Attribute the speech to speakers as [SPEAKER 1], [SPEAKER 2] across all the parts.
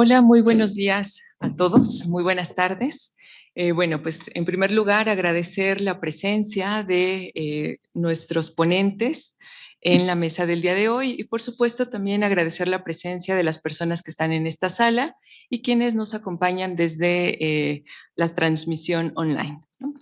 [SPEAKER 1] Hola, muy buenos días a todos, muy buenas tardes. Bueno, pues en primer lugar agradecer la presencia de nuestros ponentes en la mesa del día de hoy y por supuesto también agradecer la presencia de las personas que están en esta sala y quienes nos acompañan desde la transmisión online, ¿no?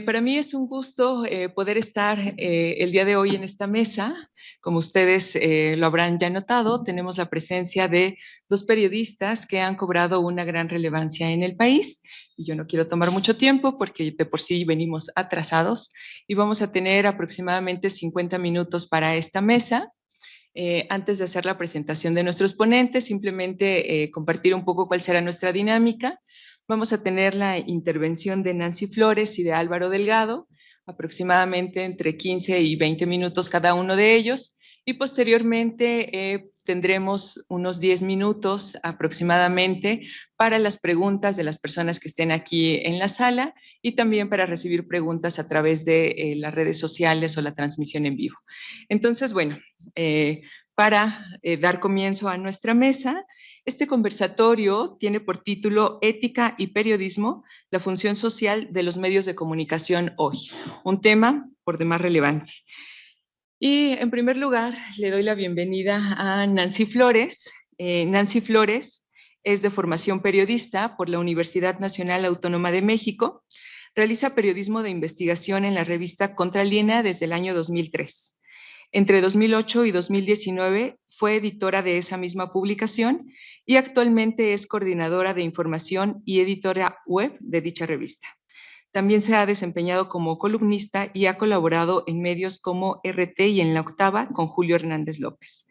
[SPEAKER 1] Para mí es un gusto poder estar el día de hoy en esta mesa. Como ustedes lo habrán ya notado, tenemos la presencia de dos periodistas que han cobrado una gran relevancia en el país. Y yo no quiero tomar mucho tiempo porque de por sí venimos atrasados y vamos a tener aproximadamente 50 minutos para esta mesa. Antes de hacer la presentación de nuestros ponentes, simplemente compartir un poco cuál será nuestra dinámica. Vamos a tener la intervención de Nancy Flores y de Álvaro Delgado, aproximadamente entre 15 y 20 minutos cada uno de ellos, y posteriormente tendremos unos 10 minutos aproximadamente para las preguntas de las personas que estén aquí en la sala y también para recibir preguntas a través de las redes sociales o la transmisión en vivo. Entonces, bueno, para dar comienzo a nuestra mesa, este conversatorio tiene por título Ética y Periodismo, la función social de los medios de comunicación hoy, un tema por demás relevante. Y en primer lugar, le doy la bienvenida a Nancy Flores. Nancy Flores es de formación periodista por la Universidad Nacional Autónoma de México. Realiza periodismo de investigación en la revista Contralínea desde el año 2003. Entre 2008 y 2019 fue editora de esa misma publicación y actualmente es coordinadora de información y editora web de dicha revista. También se ha desempeñado como columnista y ha colaborado en medios como RT y en La Octava con Julio Hernández López.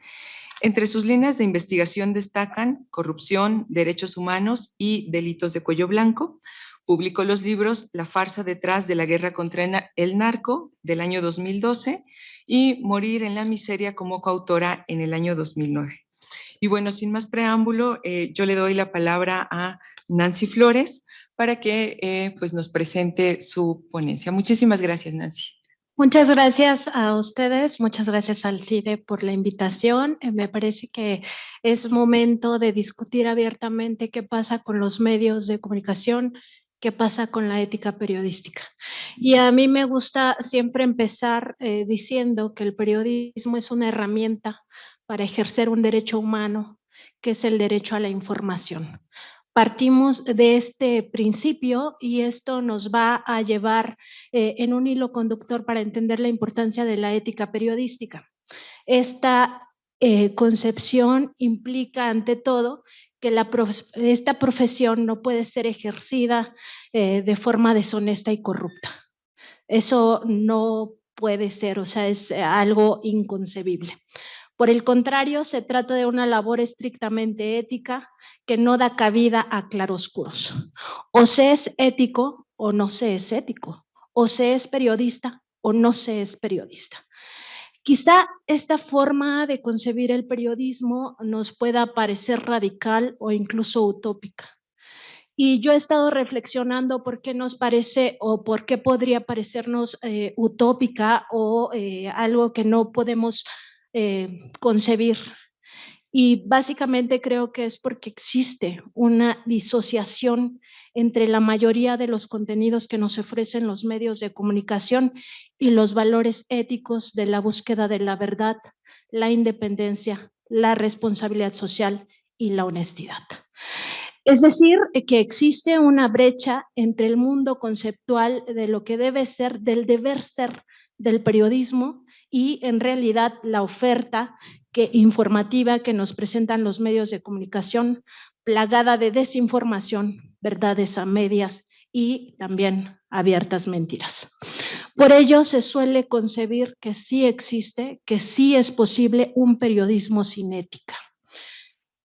[SPEAKER 1] Entre sus líneas de investigación destacan corrupción, derechos humanos y delitos de cuello blanco. Publicó los libros La farsa detrás de la guerra contra el narco del año 2012 y Morir en la miseria como coautora en el año 2009. Y bueno, sin más preámbulo, yo le doy la palabra a Nancy Flores para que pues nos presente su ponencia. Muchísimas gracias, Nancy.
[SPEAKER 2] Muchas gracias a ustedes, muchas gracias al CIDE por la invitación. Me parece que es momento de discutir abiertamente qué pasa con los medios de comunicación, qué pasa con la ética periodística. Y a mí me gusta siempre empezar diciendo que el periodismo es una herramienta para ejercer un derecho humano, que es el derecho a la información. Partimos de este principio y esto nos va a llevar en un hilo conductor para entender la importancia de la ética periodística. Esta concepción implica ante todo que esta profesión no puede ser ejercida de forma deshonesta y corrupta. Eso no puede ser, o sea, es algo inconcebible. Por el contrario, se trata de una labor estrictamente ética que no da cabida a claroscuros. O se es ético o no se es ético. O se es periodista o no se es periodista. Quizá esta forma de concebir el periodismo nos pueda parecer radical o incluso utópica. Y yo he estado reflexionando por qué nos parece o por qué podría parecernos utópica o algo que no podemos concebir. Y básicamente creo que es porque existe una disociación entre la mayoría de los contenidos que nos ofrecen los medios de comunicación y los valores éticos de la búsqueda de la verdad, la independencia, la responsabilidad social y la honestidad. Es decir, que existe una brecha entre el mundo conceptual de lo que debe ser, del deber ser del periodismo y en realidad la oferta informativa que nos presentan los medios de comunicación, plagada de desinformación, verdades a medias y también abiertas mentiras. Por ello se suele concebir que sí existe, que sí es posible un periodismo sin ética.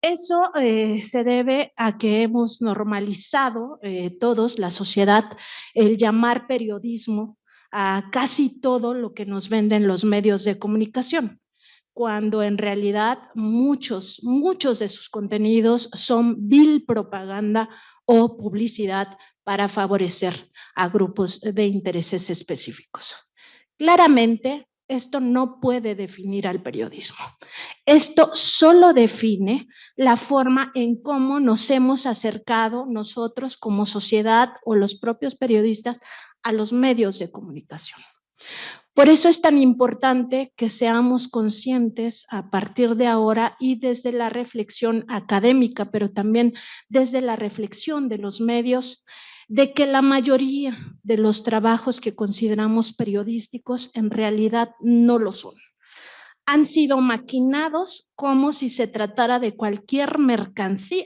[SPEAKER 2] Eso se debe a que hemos normalizado todos, la sociedad, el llamar periodismo a casi todo lo que nos venden los medios de comunicación, cuando en realidad muchos de sus contenidos son vil propaganda o publicidad para favorecer a grupos de intereses específicos. Claramente, esto no puede definir al periodismo. Esto solo define la forma en cómo nos hemos acercado nosotros como sociedad o los propios periodistas a los medios de comunicación. Por eso es tan importante que seamos conscientes a partir de ahora y desde la reflexión académica, pero también desde la reflexión de los medios, de que la mayoría de los trabajos que consideramos periodísticos en realidad no lo son. Han sido maquinados como si se tratara de cualquier mercancía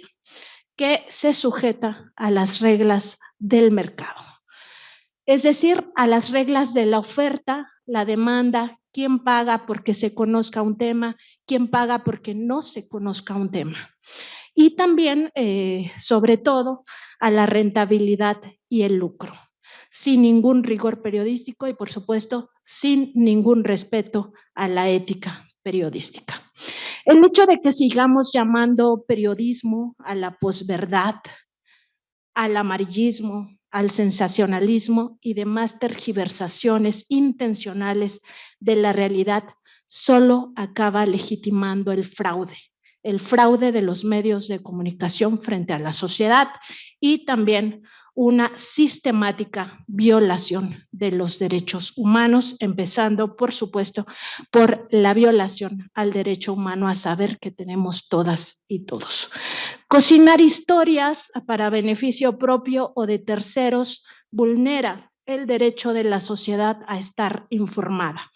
[SPEAKER 2] que se sujeta a las reglas del mercado. Es decir, a las reglas de la oferta, la demanda, quién paga porque se conozca un tema, quién paga porque no se conozca un tema. Y también, sobre todo, a la rentabilidad y el lucro, sin ningún rigor periodístico y, por supuesto, sin ningún respeto a la ética periodística. El hecho de que sigamos llamando periodismo a la posverdad, al amarillismo, al sensacionalismo y demás tergiversaciones intencionales de la realidad, solo acaba legitimando el fraude de los medios de comunicación frente a la sociedad y también una sistemática violación de los derechos humanos, empezando, por supuesto, por la violación al derecho humano a saber que tenemos todas y todos. Cocinar historias para beneficio propio o de terceros vulnera el derecho de la sociedad a estar informada.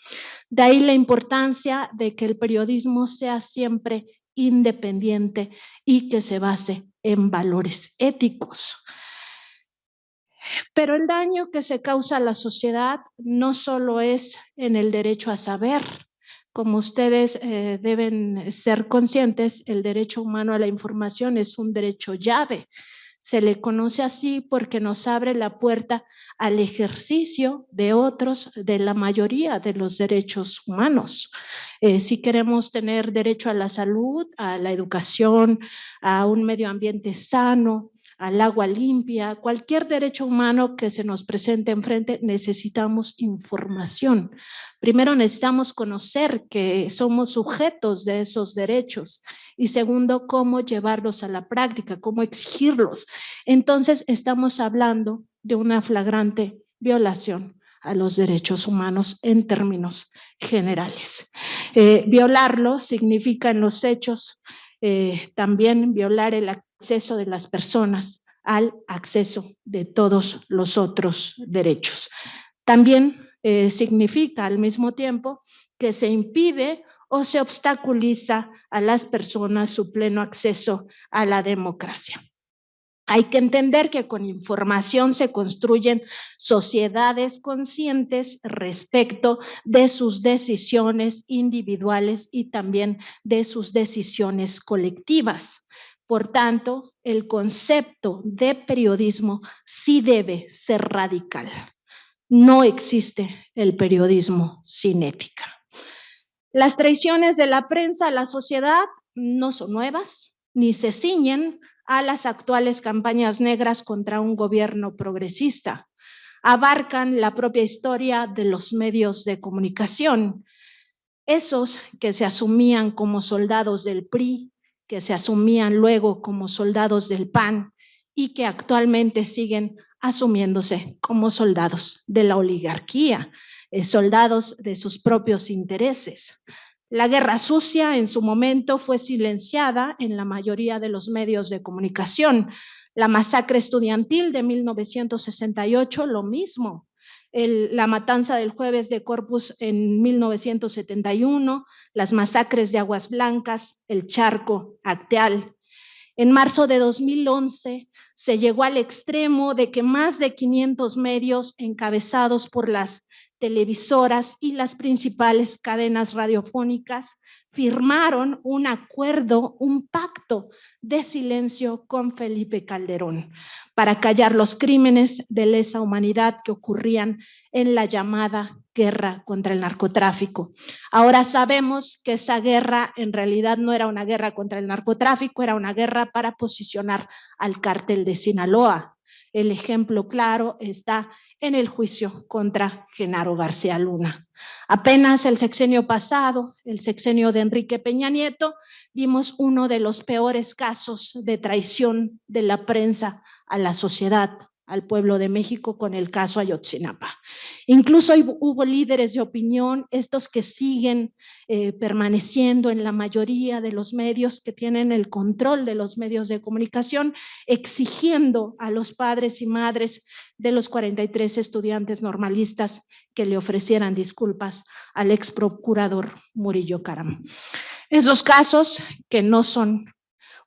[SPEAKER 2] De ahí la importancia de que el periodismo sea siempre independiente y que se base en valores éticos. Pero el daño que se causa a la sociedad no solo es en el derecho a saber. Como ustedes deben ser conscientes, el derecho humano a la información es un derecho llave. Se le conoce así porque nos abre la puerta al ejercicio de otros, de la mayoría de los derechos humanos. Si queremos tener derecho a la salud, a la educación, a un medio ambiente sano, al agua limpia, cualquier derecho humano que se nos presente enfrente, necesitamos información. Primero necesitamos conocer que somos sujetos de esos derechos y segundo, cómo llevarlos a la práctica, cómo exigirlos. Entonces estamos hablando de una flagrante violación a los derechos humanos en términos generales. Violarlo significa en los hechos también violar el acceso de las personas al acceso de todos los otros derechos. También significa al mismo tiempo que se impide o se obstaculiza a las personas su pleno acceso a la democracia. Hay que entender que con información se construyen sociedades conscientes respecto de sus decisiones individuales y también de sus decisiones colectivas. Por tanto, el concepto de periodismo sí debe ser radical. No existe el periodismo sin ética. Las traiciones de la prensa a la sociedad no son nuevas, ni se ciñen a las actuales campañas negras contra un gobierno progresista. Abarcan la propia historia de los medios de comunicación. Esos que se asumían como soldados del PRI, que se asumían luego como soldados del PAN y que actualmente siguen asumiéndose como soldados de la oligarquía, soldados de sus propios intereses. La guerra sucia en su momento fue silenciada en la mayoría de los medios de comunicación. La masacre estudiantil de 1968, lo mismo. La matanza del Jueves de Corpus en 1971, las masacres de Aguas Blancas, el Charco, Acteal. En marzo de 2011 se llegó al extremo de que más de 500 medios encabezados por las televisoras y las principales cadenas radiofónicas firmaron un acuerdo, un pacto de silencio con Felipe Calderón para callar los crímenes de lesa humanidad que ocurrían en la llamada guerra contra el narcotráfico. Ahora sabemos que esa guerra en realidad no era una guerra contra el narcotráfico, era una guerra para posicionar al cártel de Sinaloa. El ejemplo claro está en el juicio contra Genaro García Luna. Apenas el sexenio pasado, el sexenio de Enrique Peña Nieto, vimos uno de los peores casos de traición de la prensa a la sociedad, al pueblo de México, con el caso Ayotzinapa. Incluso hubo líderes de opinión, estos que siguen permaneciendo en la mayoría de los medios, que tienen el control de los medios de comunicación, exigiendo a los padres y madres de los 43 estudiantes normalistas que le ofrecieran disculpas al ex procurador Murillo Karam. Esos casos, que no son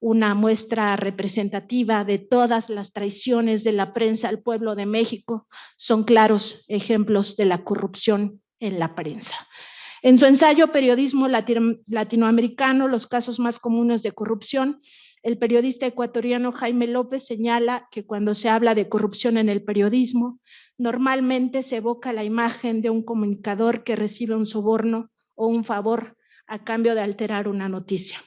[SPEAKER 2] una muestra representativa de todas las traiciones de la prensa al pueblo de México, son claros ejemplos de la corrupción en la prensa. En su ensayo Periodismo Latinoamericano, los casos más comunes de corrupción, el periodista ecuatoriano Jaime López señala que cuando se habla de corrupción en el periodismo, normalmente se evoca la imagen de un comunicador que recibe un soborno o un favor a cambio de alterar una noticia.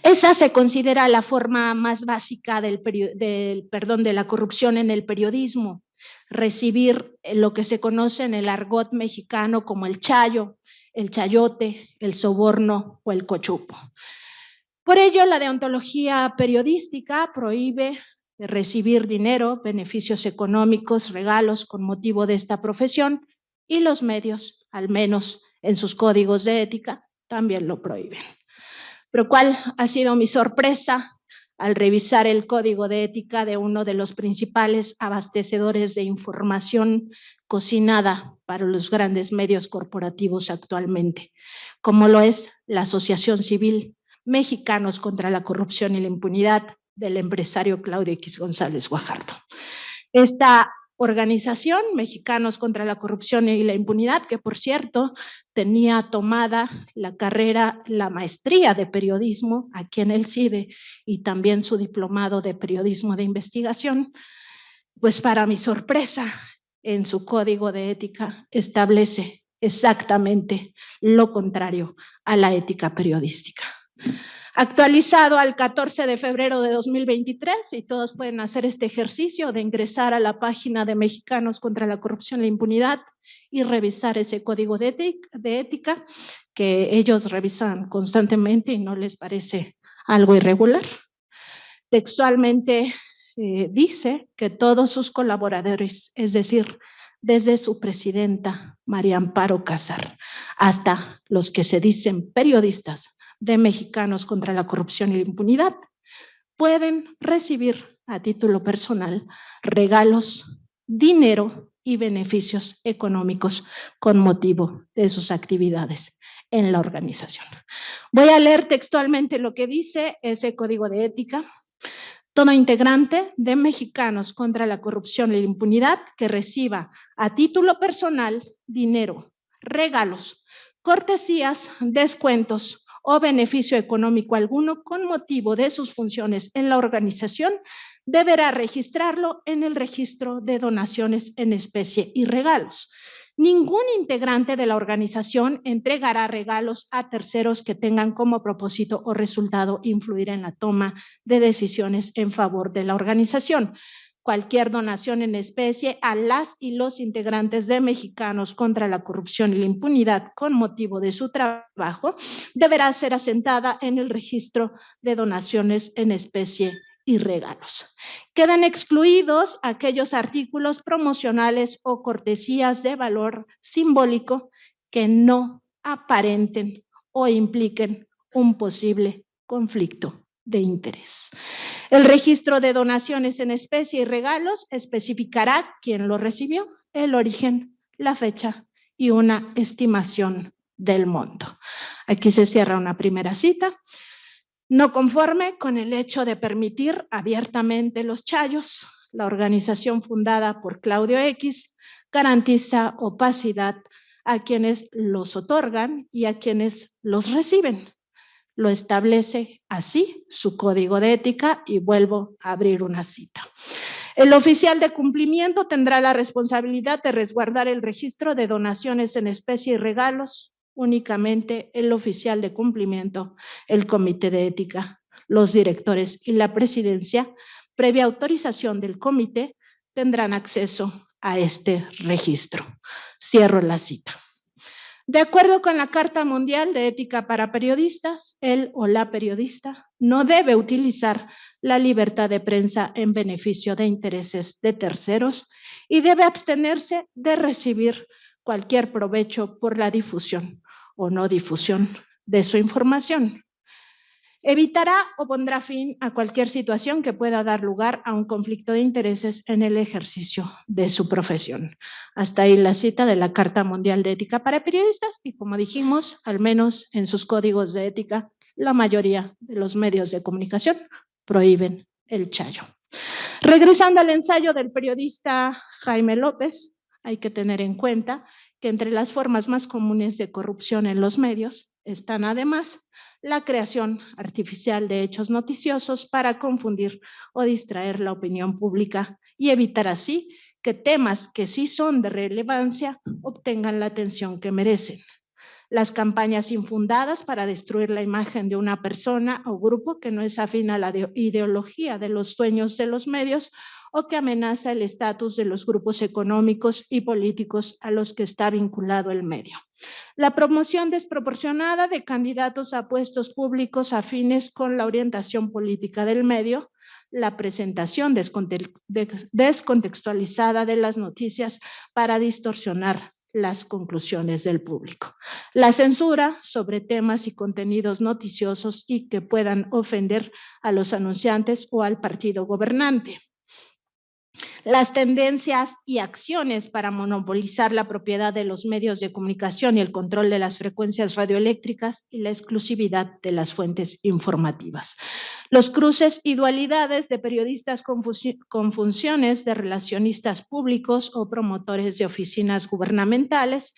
[SPEAKER 2] Esa se considera la forma más básica de la corrupción en el periodismo, recibir lo que se conoce en el argot mexicano como el chayo, el chayote, el soborno o el cochupo. Por ello, la deontología periodística prohíbe recibir dinero, beneficios económicos, regalos con motivo de esta profesión, y los medios, al menos en sus códigos de ética, también lo prohíben. Pero ¿cuál ha sido mi sorpresa al revisar el código de ética de uno de los principales abastecedores de información cocinada para los grandes medios corporativos actualmente, como lo es la Asociación Civil Mexicanos contra la Corrupción y la Impunidad del empresario Claudio X González Guajardo? Esta organización, Mexicanos contra la Corrupción y la Impunidad, que por cierto tenía tomada la maestría de periodismo aquí en el CIDE y también su diplomado de periodismo de investigación, pues para mi sorpresa, en su código de ética establece exactamente lo contrario a la ética periodística. Actualizado al 14 de febrero de 2023, y todos pueden hacer este ejercicio de ingresar a la página de Mexicanos contra la Corrupción y la Impunidad y revisar ese código de ética que ellos revisan constantemente y no les parece algo irregular. Textualmente dice que todos sus colaboradores, es decir, desde su presidenta María Amparo Casar hasta los que se dicen periodistas de Mexicanos contra la Corrupción y la Impunidad, pueden recibir a título personal regalos, dinero y beneficios económicos con motivo de sus actividades en la organización. Voy a leer textualmente lo que dice ese código de ética. Todo integrante de Mexicanos contra la Corrupción y la Impunidad que reciba a título personal dinero, regalos, cortesías, descuentos o beneficio económico alguno con motivo de sus funciones en la organización deberá registrarlo en el registro de donaciones en especie y regalos. Ningún integrante de la organización entregará regalos a terceros que tengan como propósito o resultado influir en la toma de decisiones en favor de la organización. Cualquier donación en especie a las y los integrantes de Mexicanos contra la Corrupción y la Impunidad con motivo de su trabajo deberá ser asentada en el registro de donaciones en especie y regalos. Quedan excluidos aquellos artículos promocionales o cortesías de valor simbólico que no aparenten o impliquen un posible conflicto de interés. El registro de donaciones en especie y regalos especificará quién lo recibió, el origen, la fecha y una estimación del monto. Aquí se cierra una primera cita. No conforme con el hecho de permitir abiertamente los chayos, la organización fundada por Claudio X garantiza opacidad a quienes los otorgan y a quienes los reciben. Lo establece así su código de ética, y vuelvo a abrir una cita. El oficial de cumplimiento tendrá la responsabilidad de resguardar el registro de donaciones en especie y regalos. Únicamente el oficial de cumplimiento, el comité de ética, los directores y la presidencia previa autorización del comité, tendrán acceso a este registro. Cierro la cita. De acuerdo con la Carta Mundial de Ética para Periodistas, él o la periodista no debe utilizar la libertad de prensa en beneficio de intereses de terceros y debe abstenerse de recibir cualquier provecho por la difusión o no difusión de su información. Evitará o pondrá fin a cualquier situación que pueda dar lugar a un conflicto de intereses en el ejercicio de su profesión. Hasta ahí la cita de la Carta Mundial de Ética para Periodistas y, como dijimos, al menos en sus códigos de ética, la mayoría de los medios de comunicación prohíben el chayo. Regresando al ensayo del periodista Jaime López, hay que tener en cuenta que entre las formas más comunes de corrupción en los medios están además la creación artificial de hechos noticiosos para confundir o distraer la opinión pública y evitar así que temas que sí son de relevancia obtengan la atención que merecen. Las campañas infundadas para destruir la imagen de una persona o grupo que no es afín a la ideología de los dueños de los medios o que amenaza el estatus de los grupos económicos y políticos a los que está vinculado el medio. La promoción desproporcionada de candidatos a puestos públicos afines con la orientación política del medio, la presentación descontextualizada de las noticias para distorsionar las conclusiones del público. La censura sobre temas y contenidos noticiosos y que puedan ofender a los anunciantes o al partido gobernante. Las tendencias y acciones para monopolizar la propiedad de los medios de comunicación y el control de las frecuencias radioeléctricas y la exclusividad de las fuentes informativas. Los cruces y dualidades de periodistas con funciones de relacionistas públicos o promotores de oficinas gubernamentales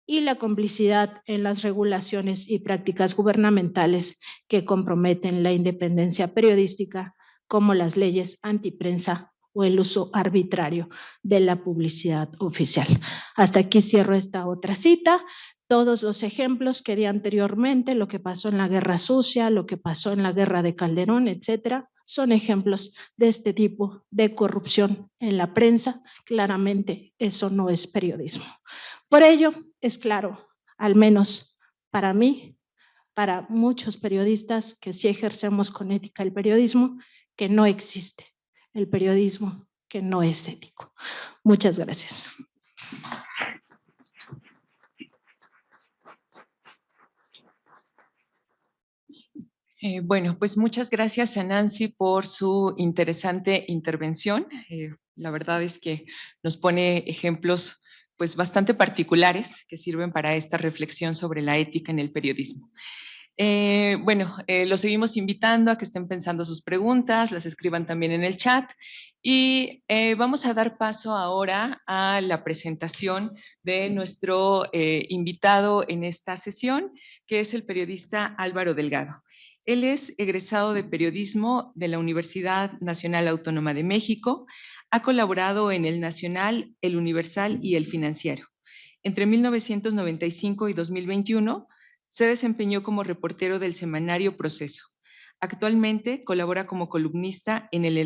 [SPEAKER 2] y la complicidad en las regulaciones y prácticas gubernamentales que comprometen la independencia periodística, como las leyes antiprensa o el uso arbitrario de la publicidad oficial. Hasta aquí cierro esta otra cita. Todos los ejemplos que di anteriormente, lo que pasó en la Guerra Sucia, lo que pasó en la Guerra de Calderón, etcétera, son ejemplos de este tipo de corrupción en la prensa. Claramente eso no es periodismo. Por ello, es claro, al menos para mí, para muchos periodistas que sí ejercemos con ética el periodismo, que no existe el periodismo que no es ético. Muchas gracias.
[SPEAKER 1] Bueno, pues muchas gracias a Nancy por su interesante intervención. La verdad es que nos pone ejemplos pues bastante particulares que sirven para esta reflexión sobre la ética en el periodismo. Los seguimos invitando a que estén pensando sus preguntas, las escriban también en el chat y vamos a dar paso ahora a la presentación de nuestro invitado en esta sesión, que es el periodista Álvaro Delgado. Él es egresado de periodismo de la Universidad Nacional Autónoma de México, ha colaborado en El Nacional, El Universal y El Financiero. Entre 1995 y 2021, se desempeñó como reportero del semanario Proceso. Actualmente colabora como columnista en el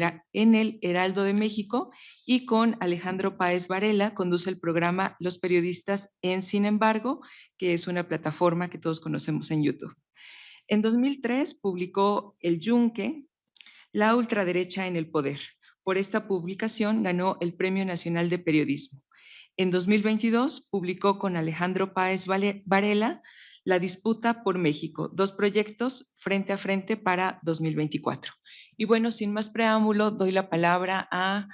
[SPEAKER 1] Heraldo de México y con Alejandro Páez Varela conduce el programa Los Periodistas en Sin embargo, que es una plataforma que todos conocemos en YouTube. En 2003 publicó El Yunque, La ultraderecha en el poder. Por esta publicación ganó el Premio Nacional de Periodismo. En 2022 publicó con Alejandro Páez Varela La disputa por México, 2 proyectos frente a frente para 2024. Y bueno, sin más preámbulo, doy la palabra a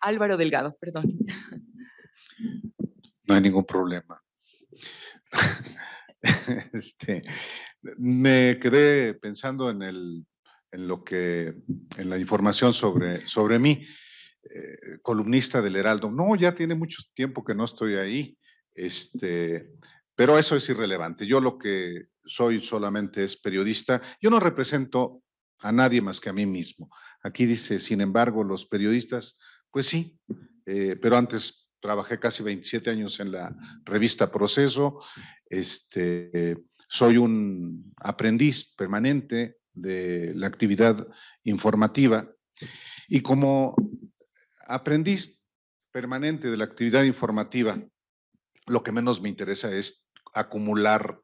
[SPEAKER 1] Álvaro Delgado, perdón.
[SPEAKER 3] No hay ningún problema. Me quedé pensando en la información sobre mí, columnista del Heraldo. No, ya tiene mucho tiempo que no estoy ahí, pero eso es irrelevante. Yo lo que soy solamente es periodista. Yo no represento a nadie más que a mí mismo. Aquí dice, sin embargo, los periodistas, pues sí, pero antes trabajé casi 27 años en la revista Proceso. Soy un aprendiz permanente, de la actividad informativa y como aprendiz permanente de la actividad informativa, lo que menos me interesa es acumular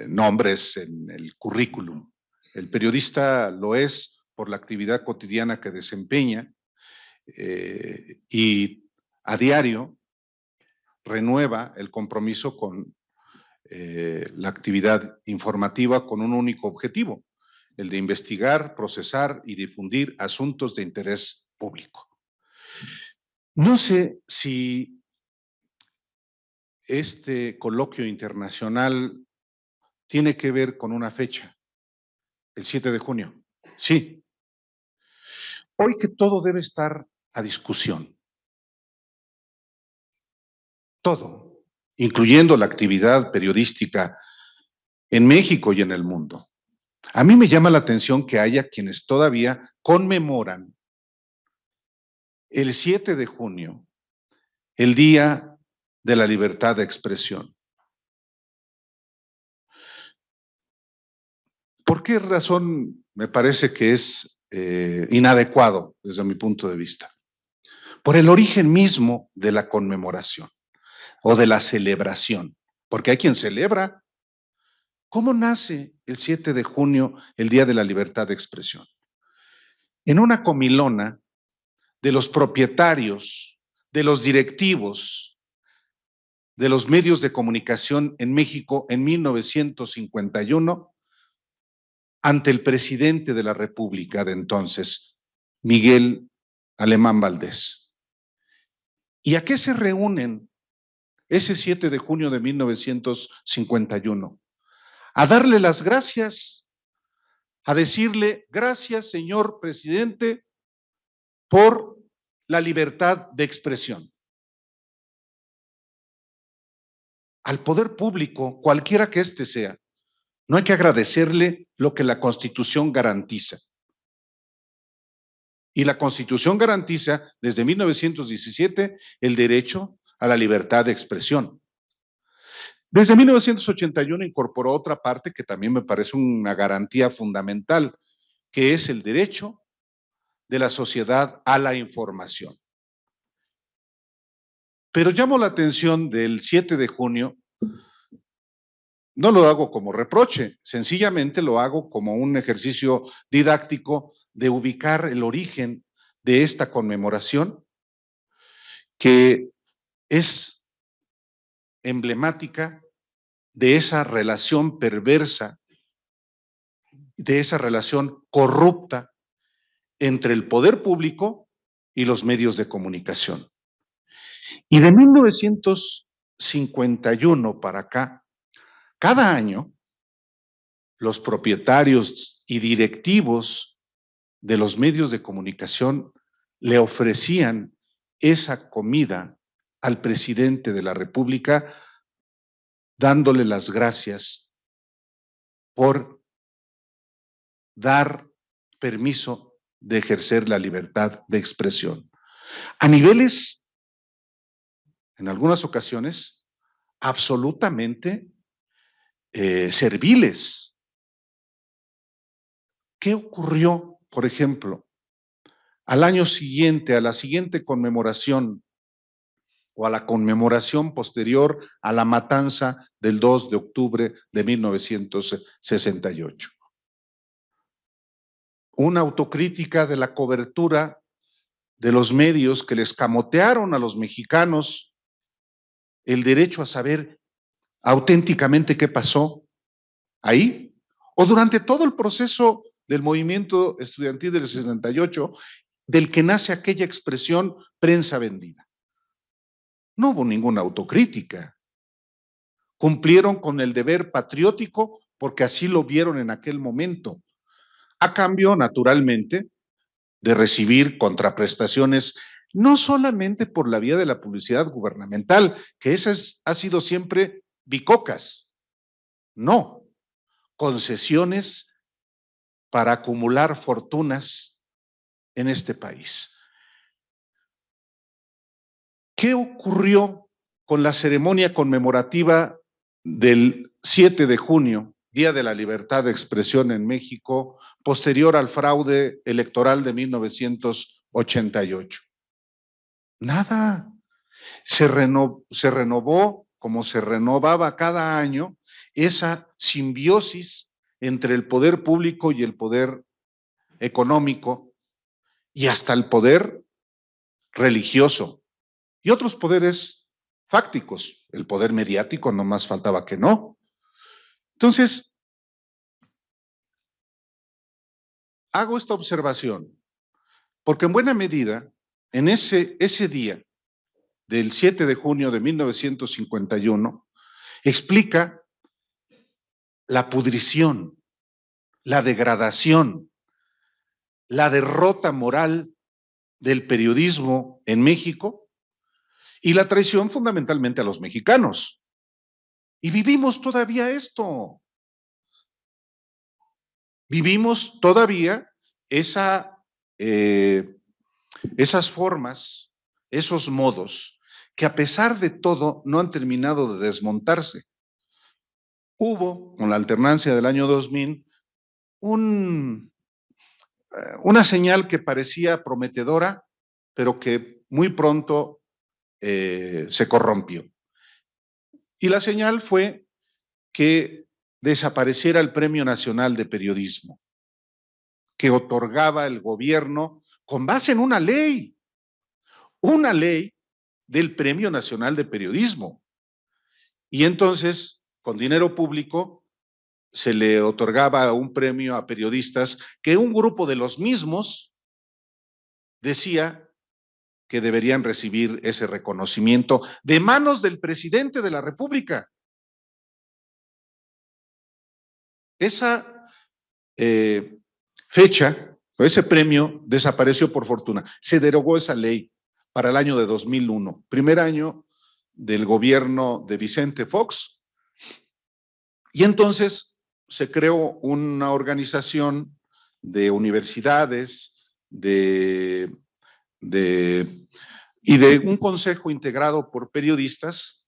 [SPEAKER 3] nombres en el currículum. El periodista lo es por la actividad cotidiana que desempeña y a diario renueva el compromiso con la actividad informativa con un único objetivo, el de investigar, procesar y difundir asuntos de interés público. No sé si este coloquio internacional tiene que ver con una fecha, el 7 de junio. Sí. Hoy que todo debe estar a discusión. Todo, incluyendo la actividad periodística en México y en el mundo. A mí me llama la atención que haya quienes todavía conmemoran el 7 de junio, el Día de la Libertad de Expresión. ¿Por qué razón me parece que es inadecuado desde mi punto de vista? Por el origen mismo de la conmemoración o de la celebración, porque hay quien celebra. ¿Cómo nace el 7 de junio, el Día de la Libertad de Expresión? En una comilona de los propietarios, de los directivos, de los medios de comunicación en México en 1951, ante el presidente de la República de entonces, Miguel Alemán Valdés. ¿Y a qué se reúnen ese 7 de junio de 1951? A darle las gracias, a decirle gracias, señor presidente, por la libertad de expresión. Al poder público, cualquiera que éste sea, no hay que agradecerle lo que la Constitución garantiza. Y la Constitución garantiza desde 1917 el derecho a la libertad de expresión. Desde 1981 incorporó otra parte que también me parece una garantía fundamental, que es el derecho de la sociedad a la información. Pero llamo la atención del 7 de junio, no lo hago como reproche, sencillamente lo hago como un ejercicio didáctico de ubicar el origen de esta conmemoración, que es emblemática de esa relación perversa, de esa relación corrupta entre el poder público y los medios de comunicación. Y de 1951 para acá, cada año, los propietarios y directivos de los medios de comunicación le ofrecían esa comida al presidente de la República, dándole las gracias por dar permiso de ejercer la libertad de expresión. A niveles, en algunas ocasiones, absolutamente serviles. ¿Qué ocurrió, por ejemplo, al año siguiente, a la siguiente conmemoración o a la conmemoración posterior a la matanza del 2 de octubre de 1968? Una autocrítica de la cobertura de los medios que les camotearon a los mexicanos el derecho a saber auténticamente qué pasó ahí, o durante todo el proceso del movimiento estudiantil del 68, del que nace aquella expresión prensa vendida. No hubo ninguna autocrítica. Cumplieron con el deber patriótico porque así lo vieron en aquel momento, a cambio, naturalmente, de recibir contraprestaciones, no solamente por la vía de la publicidad gubernamental, que esa ha sido siempre bicocas, no, concesiones para acumular fortunas en este país. ¿Qué ocurrió con la ceremonia conmemorativa del 7 de junio Día de la Libertad de Expresión en México, posterior al fraude electoral de 1988. Nada. Se renovó, como se renovaba cada año, esa simbiosis entre el poder público y el poder económico y hasta el poder religioso y otros poderes fácticos. El poder mediático no más faltaba que no. Entonces, hago esta observación porque en buena medida, en ese día del 7 de junio de 1951, explica la pudrición, la degradación, la derrota moral del periodismo en México y la traición fundamentalmente a los mexicanos. Y vivimos todavía esto. Vivimos todavía esas formas, esos modos, que a pesar de todo no han terminado de desmontarse. Hubo, con la alternancia del año 2000, una señal que parecía prometedora, pero que muy pronto se corrompió. Y la señal fue que desapareciera el Premio Nacional de Periodismo, que otorgaba el gobierno con base en una ley del Premio Nacional de Periodismo. Y entonces, con dinero público, se le otorgaba un premio a periodistas que un grupo de los mismos decía que deberían recibir ese reconocimiento de manos del presidente de la República. Esa fecha, o ese premio, desapareció por fortuna. Se derogó esa ley para el año de 2001, primer año del gobierno de Vicente Fox, y entonces se creó una organización de universidades, y de un consejo integrado por periodistas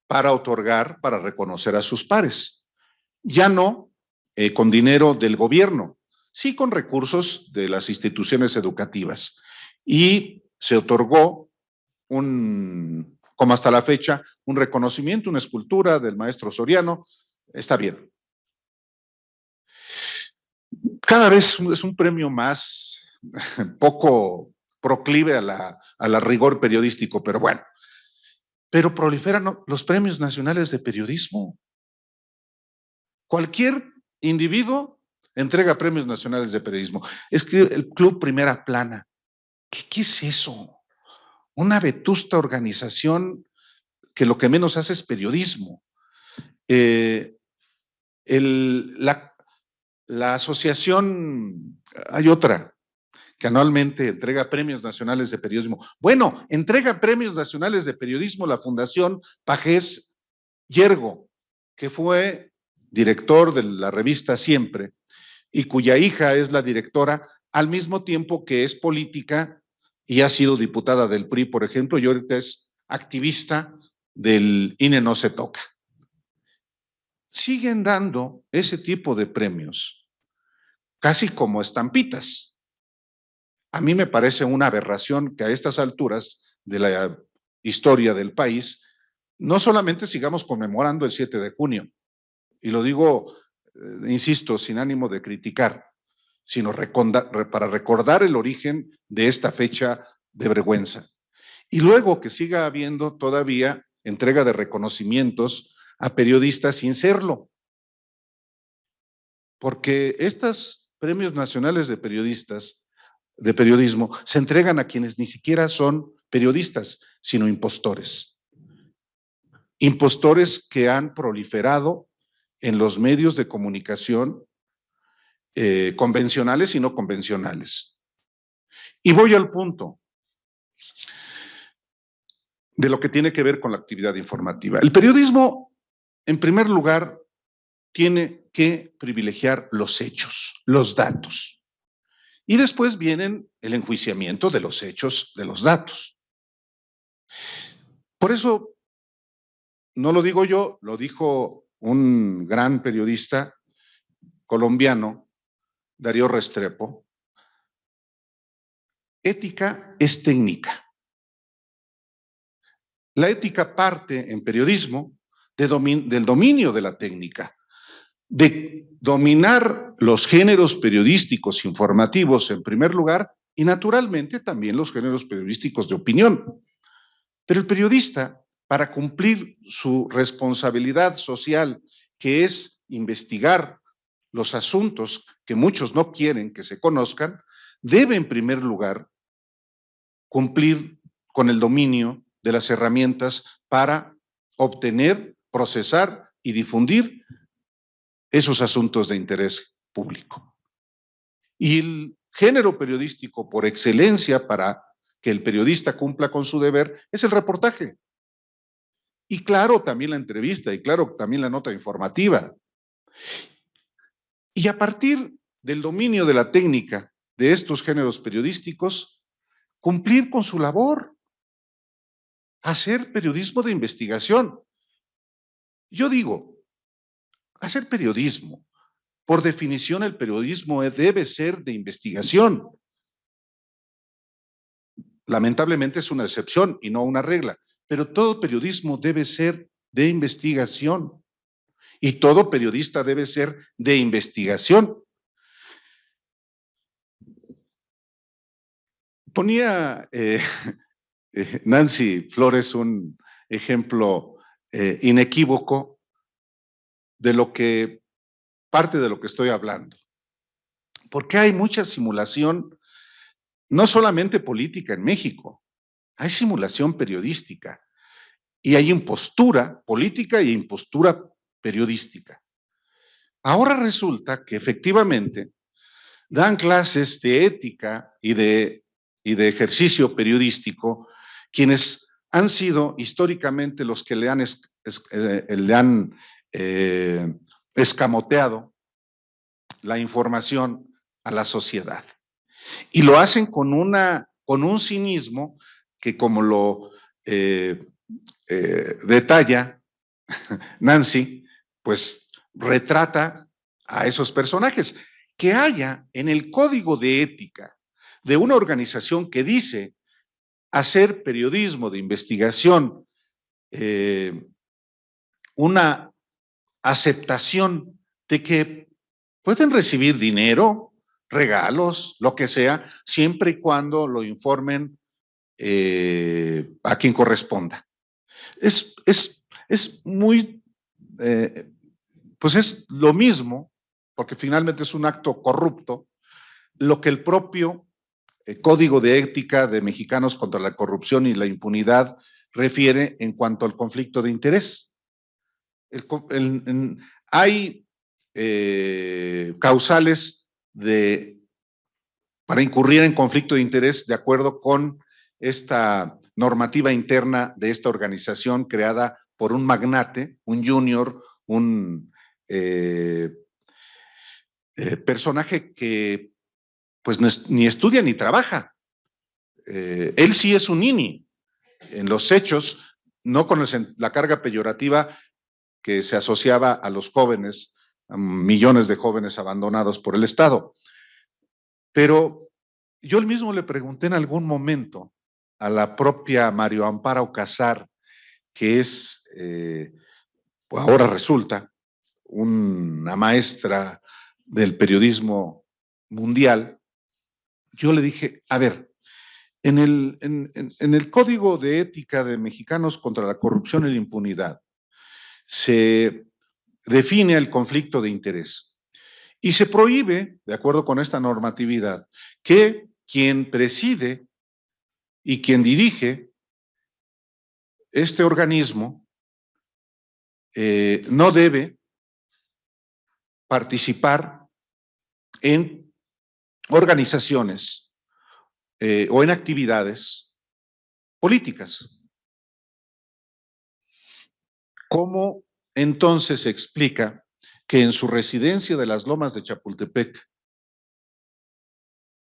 [SPEAKER 3] para otorgar, para reconocer a sus pares. Ya no con dinero del gobierno, sí con recursos de las instituciones educativas. Y se otorgó como hasta la fecha, un reconocimiento, una escultura del maestro Soriano. Está bien. Cada vez es un premio más poco proclive a la rigor periodístico, pero bueno. Pero proliferan los premios nacionales de periodismo. Cualquier individuo entrega premios nacionales de periodismo. Es que el Club Primera Plana, ¿qué es eso? Una vetusta organización que lo que menos hace es periodismo. La asociación, hay otra, que anualmente entrega premios nacionales de periodismo. Bueno, entrega premios nacionales de periodismo la Fundación Pagés Yergo, que fue director de la revista Siempre y cuya hija es la directora, al mismo tiempo que es política y ha sido diputada del PRI, por ejemplo, y ahorita es activista del INE No Se Toca. Siguen dando ese tipo de premios, casi como estampitas. A mí me parece una aberración que a estas alturas de la historia del país no solamente sigamos conmemorando el 7 de junio, y lo digo, insisto, sin ánimo de criticar, sino para recordar el origen de esta fecha de vergüenza. Y luego que siga habiendo todavía entrega de reconocimientos a periodistas sin serlo. Porque estos premios nacionales de periodismo se entregan a quienes ni siquiera son periodistas, sino impostores. Impostores que han proliferado en los medios de comunicación convencionales y no convencionales. Y voy al punto de lo que tiene que ver con la actividad informativa. El periodismo, en primer lugar, tiene que privilegiar los hechos, los datos. Y después vienen el enjuiciamiento de los hechos, de los datos. Por eso, no lo digo yo, lo dijo un gran periodista colombiano, Darío Restrepo, ética es técnica. La ética parte en periodismo del dominio de la técnica, de dominar los géneros periodísticos informativos en primer lugar y naturalmente también los géneros periodísticos de opinión. Pero el periodista, para cumplir su responsabilidad social, que es investigar los asuntos que muchos no quieren que se conozcan, debe en primer lugar cumplir con el dominio de las herramientas para obtener, procesar y difundir esos asuntos de interés público. Y el género periodístico por excelencia para que el periodista cumpla con su deber es el reportaje. Y claro, también la entrevista, y claro, también la nota informativa. Y a partir del dominio de la técnica de estos géneros periodísticos, cumplir con su labor, hacer periodismo de investigación. Yo digo, hacer periodismo, por definición el periodismo debe ser de investigación. Lamentablemente es una excepción y no una regla, pero todo periodismo debe ser de investigación y todo periodista debe ser de investigación. Ponía Nancy Flores un ejemplo inequívoco de lo que, parte de lo que estoy hablando. Porque hay mucha simulación, no solamente política en México, hay simulación periodística y hay impostura política y impostura periodística. Ahora resulta que efectivamente dan clases de ética y de ejercicio periodístico quienes han sido históricamente los que le han escamoteado la información a la sociedad. Y lo hacen con un cinismo que, como lo detalla Nancy, pues retrata a esos personajes. Que haya en el código de ética de una organización que dice hacer periodismo de investigación, una aceptación de que pueden recibir dinero, regalos, lo que sea, siempre y cuando lo informen a quien corresponda. Es muy, pues es lo mismo, porque finalmente es un acto corrupto, lo que el propio Código de Ética de Mexicanos contra la Corrupción y la Impunidad refiere en cuanto al conflicto de interés. Hay causales para incurrir en conflicto de interés de acuerdo con esta normativa interna de esta organización creada por un magnate, un junior, un personaje que pues ni estudia ni trabaja. Él sí es un nini en los hechos, no con la carga peyorativa que se asociaba a los jóvenes, a millones de jóvenes abandonados por el Estado. Pero yo mismo le pregunté en algún momento a la propia Mario Amparo Casar, que es, ahora resulta, una maestra del periodismo mundial. Yo le dije, a ver, en el Código de Ética de Mexicanos contra la Corrupción y la Impunidad se define el conflicto de interés y se prohíbe, de acuerdo con esta normatividad, que quien preside y quien dirige este organismo no debe participar en organizaciones o en actividades políticas. ¿Cómo entonces se explica que en su residencia de las Lomas de Chapultepec,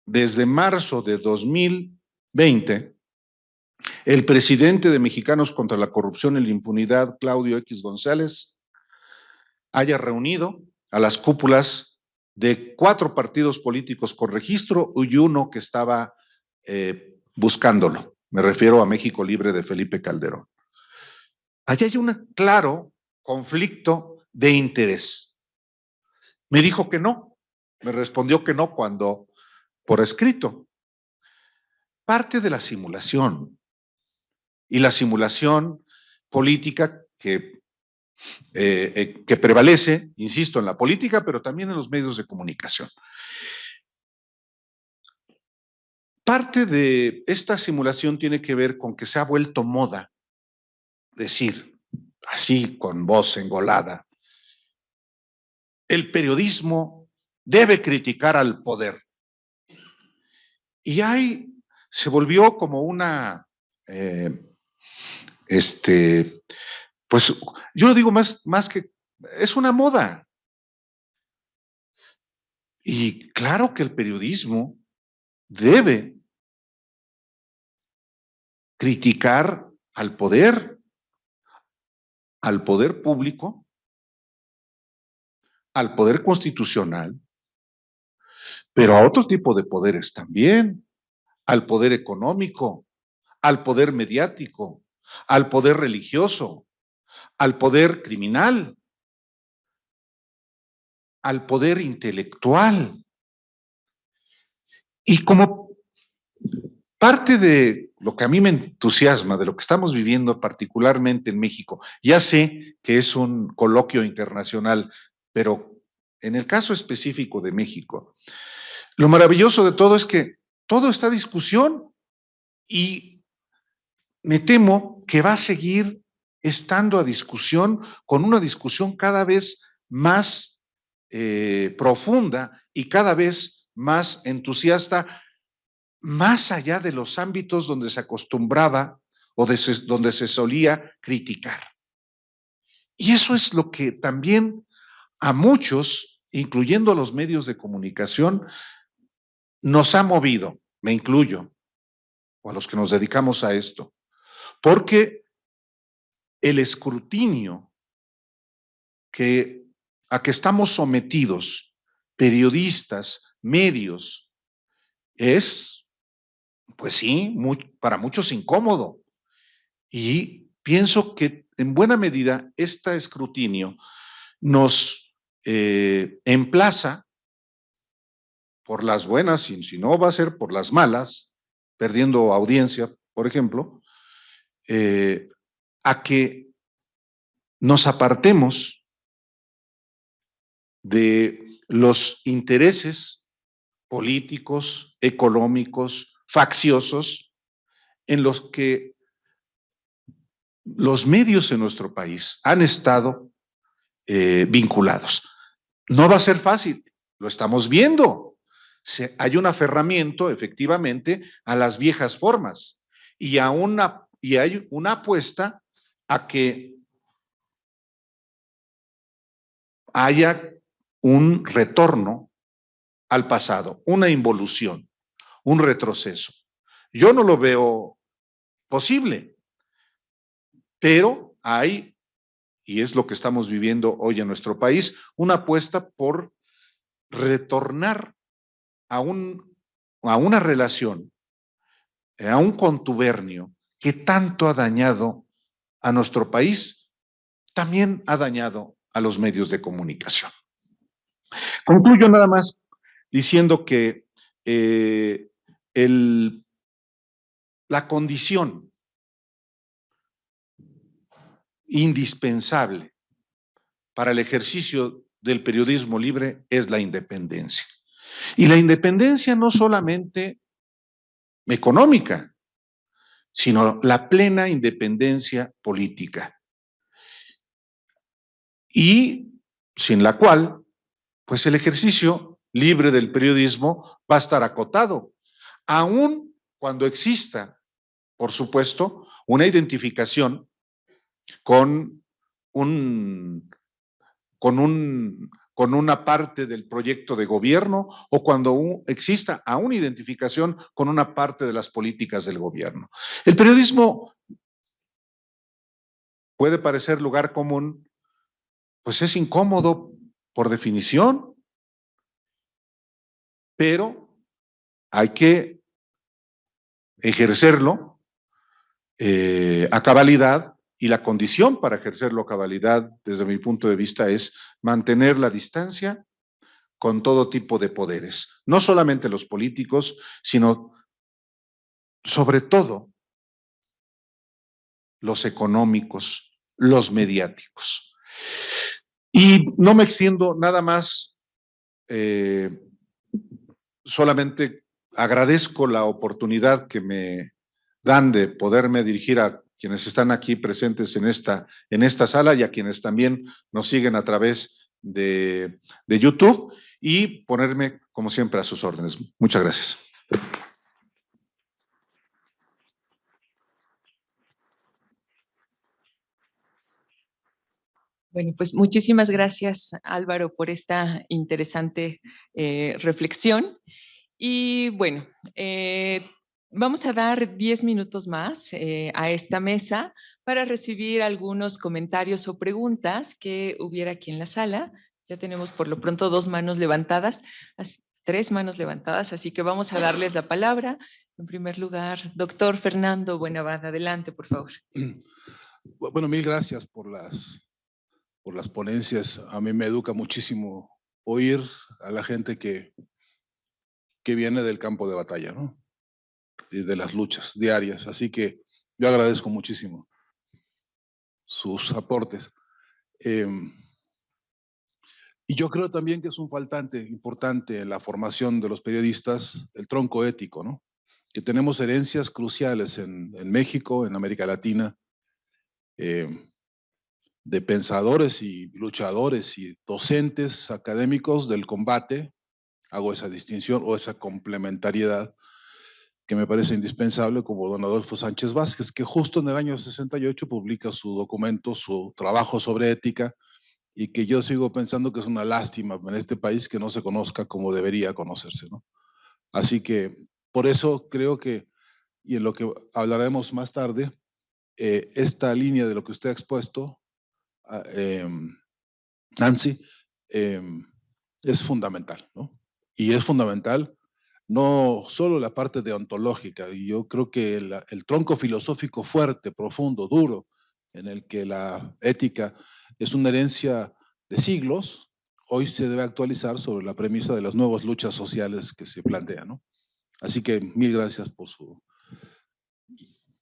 [SPEAKER 3] desde marzo de 2020, el presidente de Mexicanos contra la Corrupción y la Impunidad, Claudio X González, haya reunido a las cúpulas de 4 partidos políticos con registro y uno que estaba buscándolo. Me refiero a México Libre de Felipe Calderón. Allí hay un claro conflicto de interés. Me dijo que no, me respondió que no cuando por escrito. Parte de la simulación y la simulación política que prevalece, insisto, en la política, pero también en los medios de comunicación. Parte de esta simulación tiene que ver con que se ha vuelto moda decir, así con voz engolada, el periodismo debe criticar al poder. Y ahí se volvió como una, pues yo lo digo más que, es una moda. Y claro que el periodismo debe criticar al poder público, al poder constitucional, pero a otro tipo de poderes también, al poder económico, al poder mediático, al poder religioso, al poder criminal, al poder intelectual. Y como parte de lo que a mí me entusiasma, de lo que estamos viviendo particularmente en México, ya sé que es un coloquio internacional, pero en el caso específico de México, lo maravilloso de todo es que todo está en discusión y me temo que va a seguir estando a discusión, con una discusión cada vez más profunda y cada vez más entusiasta, más allá de los ámbitos donde se acostumbraba o donde se solía criticar. Y eso es lo que también a muchos, incluyendo a los medios de comunicación, nos ha movido, me incluyo, o a los que nos dedicamos a esto, porque el escrutinio a que estamos sometidos, periodistas, medios, es, pues sí, para muchos incómodo. Y pienso que en buena medida este escrutinio nos emplaza por las buenas, y si no va a ser por las malas, perdiendo audiencia, por ejemplo, a que nos apartemos de los intereses políticos, económicos, facciosos, en los que los medios en nuestro país han estado vinculados. No va a ser fácil, lo estamos viendo. Hay un aferramiento, efectivamente, a las viejas formas y hay una apuesta a que haya un retorno al pasado, una involución, un retroceso. Yo no lo veo posible, pero hay, y es lo que estamos viviendo hoy en nuestro país, una apuesta por retornar a una relación, a un contubernio que tanto ha dañado a nuestro país, también ha dañado a los medios de comunicación. Concluyo nada más diciendo que la condición indispensable para el ejercicio del periodismo libre es la independencia. Y la independencia no solamente económica, sino la plena independencia política. Y sin la cual, pues el ejercicio libre del periodismo va a estar acotado, aun cuando exista, por supuesto, una identificación con una parte del proyecto de gobierno o cuando exista aún identificación con una parte de las políticas del gobierno. El periodismo puede parecer lugar común, pues es incómodo por definición, pero hay que ejercerlo a cabalidad, y la condición para ejercerlo a cabalidad, desde mi punto de vista, es mantener la distancia con todo tipo de poderes, no solamente los políticos, sino sobre todo los económicos, los mediáticos. Y no me extiendo nada más, solamente agradezco la oportunidad que me dan de poderme dirigir a quienes están aquí presentes en esta sala y a quienes también nos siguen a través de YouTube, y ponerme, como siempre, a sus órdenes. Muchas gracias.
[SPEAKER 1] Bueno, pues muchísimas gracias, Álvaro, por esta interesante reflexión. Y bueno, vamos a dar 10 minutos más a esta mesa para recibir algunos comentarios o preguntas que hubiera aquí en la sala. Ya tenemos por lo pronto 2 manos levantadas, 3 manos levantadas, así que vamos a darles la palabra. En primer lugar, doctor Fernando Buenavada, adelante, por favor.
[SPEAKER 4] Bueno, mil gracias por las ponencias. A mí me educa muchísimo oír a la gente que viene del campo de batalla, ¿no? Y de las luchas diarias. Así que yo agradezco muchísimo sus aportes. Y yo creo también que es un faltante importante en la formación de los periodistas, el tronco ético, ¿no? Que tenemos herencias cruciales en México, en América Latina, de pensadores y luchadores y docentes académicos del combate. Hago esa distinción o esa complementariedad que me parece indispensable, como don Adolfo Sánchez Vázquez, que justo en el año 68 publica su documento, su trabajo sobre ética, y que yo sigo pensando que es una lástima en este país que no se conozca como debería conocerse, ¿no? Así que por eso creo que, y en lo que hablaremos más tarde, esta línea de lo que usted ha expuesto, Nancy, es fundamental, ¿no? Y es fundamental no solo la parte deontológica, y yo creo que el tronco filosófico fuerte, profundo, duro, en el que la ética es una herencia de siglos, hoy se debe actualizar sobre la premisa de las nuevas luchas sociales que se plantean, ¿no? Así que mil gracias por su...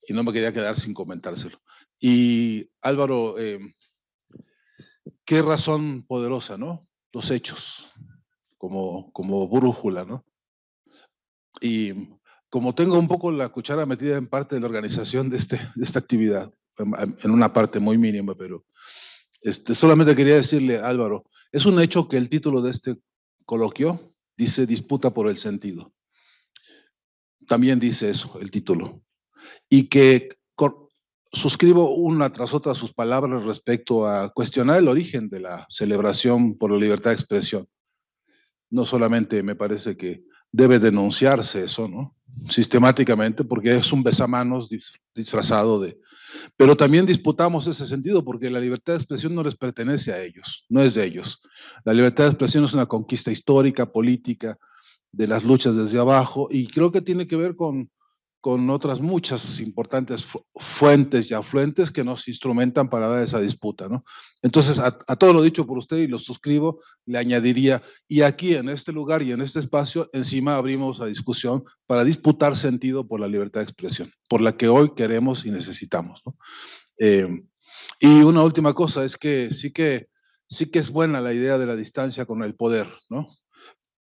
[SPEAKER 4] Y no me quería quedar sin comentárselo. Y Álvaro, qué razón poderosa, ¿no? Los hechos, como brújula, ¿no? Y como tengo un poco la cuchara metida en parte de la organización de esta actividad, en una parte muy mínima, pero solamente quería decirle, Álvaro, es un hecho que el título de este coloquio dice disputa por el sentido. También dice eso, el título. Y que suscribo una tras otra sus palabras respecto a cuestionar el origen de la celebración por la libertad de expresión. No solamente me parece que debe denunciarse eso, ¿no? Sistemáticamente, porque es un besamanos disfrazado de... Pero también disputamos ese sentido, porque la libertad de expresión no les pertenece a ellos, no es de ellos. La libertad de expresión es una conquista histórica, política, de las luchas desde abajo, y creo que tiene que ver con otras muchas importantes fuentes y afluentes que nos instrumentan para dar esa disputa, ¿no? Entonces, a todo lo dicho por usted, y lo suscribo, le añadiría, y aquí en este lugar y en este espacio, encima abrimos la discusión para disputar sentido por la libertad de expresión, por la que hoy queremos y necesitamos, ¿no? Y una última cosa, es que sí que es buena la idea de la distancia con el poder, ¿no?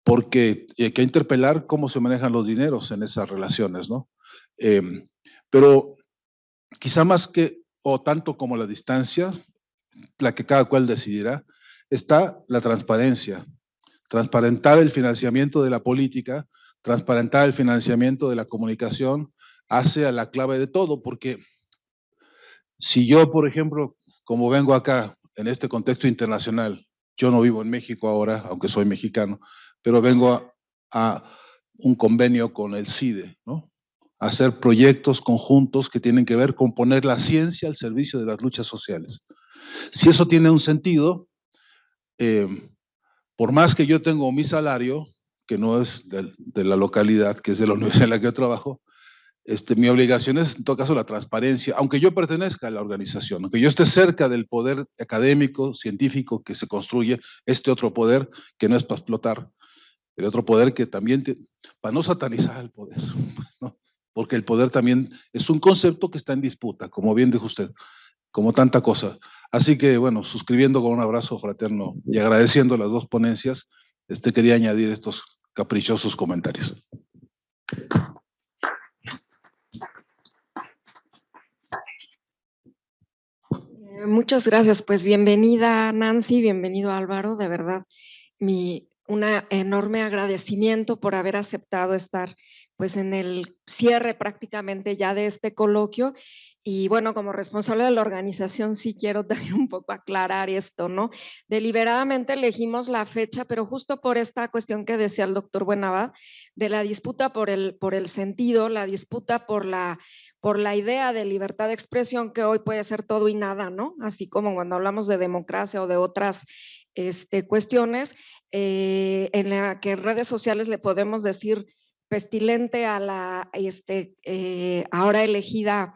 [SPEAKER 4] Porque hay que interpelar cómo se manejan los dineros en esas relaciones, ¿no? Pero quizá más que, o tanto como la distancia, la que cada cual decidirá, está la transparencia. Transparentar el financiamiento de la política, transparentar el financiamiento de la comunicación, hace a la clave de todo, porque si yo, por ejemplo, como vengo acá en este contexto internacional, yo no vivo en México ahora, aunque soy mexicano, pero vengo a un convenio con el CIDE, ¿no? A hacer proyectos conjuntos que tienen que ver con poner la ciencia al servicio de las luchas sociales. Si eso tiene un sentido, por más que yo tengo mi salario, que no es de la localidad, que es de la universidad en la que yo trabajo, mi obligación es, en todo caso, la transparencia, aunque yo pertenezca a la organización, aunque yo esté cerca del poder académico, científico que se construye, otro poder que no es para explotar, el otro poder que también, para no satanizar el poder, pues, ¿no? Porque el poder también es un concepto que está en disputa, como bien dijo usted, como tanta cosa. Así que, bueno, suscribiendo con un abrazo fraterno y agradeciendo las dos ponencias, quería añadir estos caprichosos comentarios.
[SPEAKER 5] Muchas gracias, pues bienvenida Nancy, bienvenido Álvaro, de verdad, un enorme agradecimiento por haber aceptado estar pues en el cierre prácticamente ya de este coloquio. Y bueno, como responsable de la organización sí quiero también un poco aclarar esto, ¿no? Deliberadamente elegimos la fecha, pero justo por esta cuestión que decía el doctor Buenavad, de la disputa por el sentido, la disputa por la idea de libertad de expresión, que hoy puede ser todo y nada, ¿no? Así como cuando hablamos de democracia o de otras cuestiones, en la que en redes sociales le podemos decir pestilente a la ahora elegida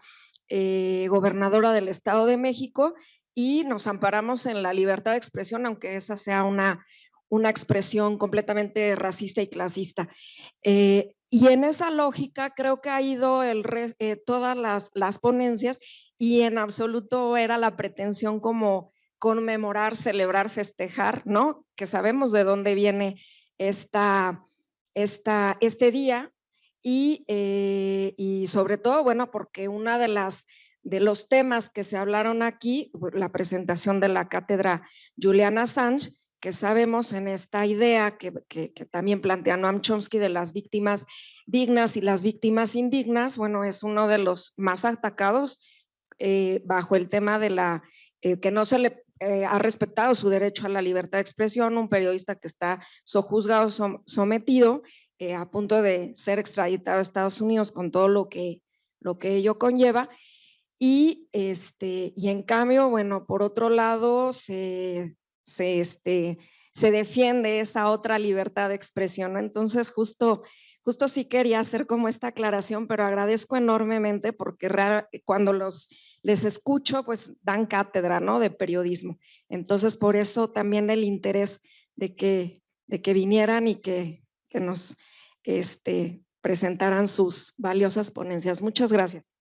[SPEAKER 5] gobernadora del Estado de México, y nos amparamos en la libertad de expresión, aunque esa sea una expresión completamente racista y clasista. Y en esa lógica creo que ha ido todas las ponencias, y en absoluto era la pretensión como conmemorar, celebrar, festejar, ¿no? Que sabemos de dónde viene este día, y sobre todo, bueno, porque una de los temas que se hablaron aquí, la presentación de la cátedra Julian Assange, que sabemos en esta idea que también plantea Noam Chomsky de las víctimas dignas y las víctimas indignas, bueno, es uno de los más atacados bajo el tema de que no se le ha respetado su derecho a la libertad de expresión, un periodista que está sojuzgado, sometido, a punto de ser extraditado a Estados Unidos con todo lo que ello conlleva. Y en cambio, bueno, por otro lado, se defiende esa otra libertad de expresión, ¿no? Entonces, justo sí quería hacer como esta aclaración, pero agradezco enormemente porque cuando les escucho, pues dan cátedra, ¿no? De periodismo. Entonces, por eso también el interés de que vinieran y que nos presentaran sus valiosas ponencias. Muchas gracias.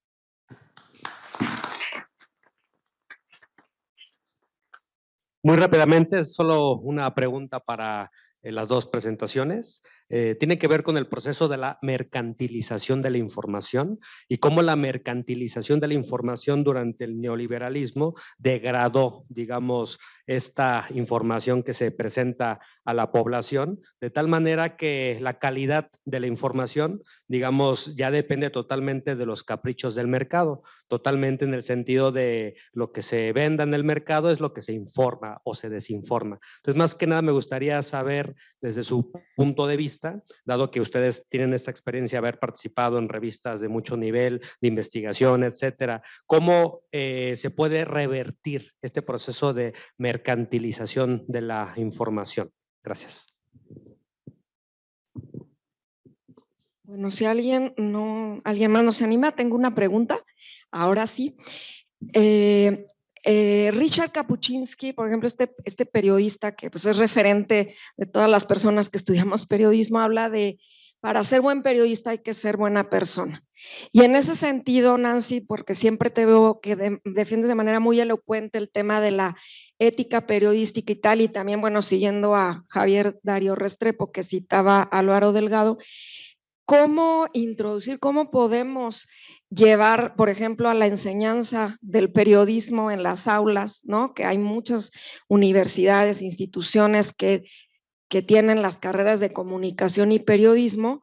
[SPEAKER 6] Muy rápidamente, es solo una pregunta para las dos presentaciones. Tiene que ver con el proceso de la mercantilización de la información y cómo la mercantilización de la información durante el neoliberalismo degradó, digamos, esta información que se presenta a la población, de tal manera que la calidad de la información, digamos, ya depende totalmente de los caprichos del mercado, totalmente en el sentido de lo que se venda en el mercado es lo que se informa o se desinforma. Entonces, más que nada me gustaría saber desde su punto de vista, dado que ustedes tienen esta experiencia de haber participado en revistas de mucho nivel, de investigación, etcétera, ¿cómo se puede revertir este proceso de mercantilización de la información? Gracias.
[SPEAKER 5] Bueno, si alguien más no se anima, tengo una pregunta. Ahora sí. Richard Kapuczynski, por ejemplo, este periodista que pues, es referente de todas las personas que estudiamos periodismo, habla de para ser buen periodista hay que ser buena persona. Y en ese sentido, Nancy, porque siempre te veo que defiendes de manera muy elocuente el tema de la ética periodística y tal, y también, bueno, siguiendo a Javier Darío Restrepo, que citaba a Álvaro Delgado, ¿cómo introducir, cómo podemos llevar, por ejemplo, a la enseñanza del periodismo en las aulas, ¿no? Que hay muchas universidades, instituciones que tienen las carreras de comunicación y periodismo,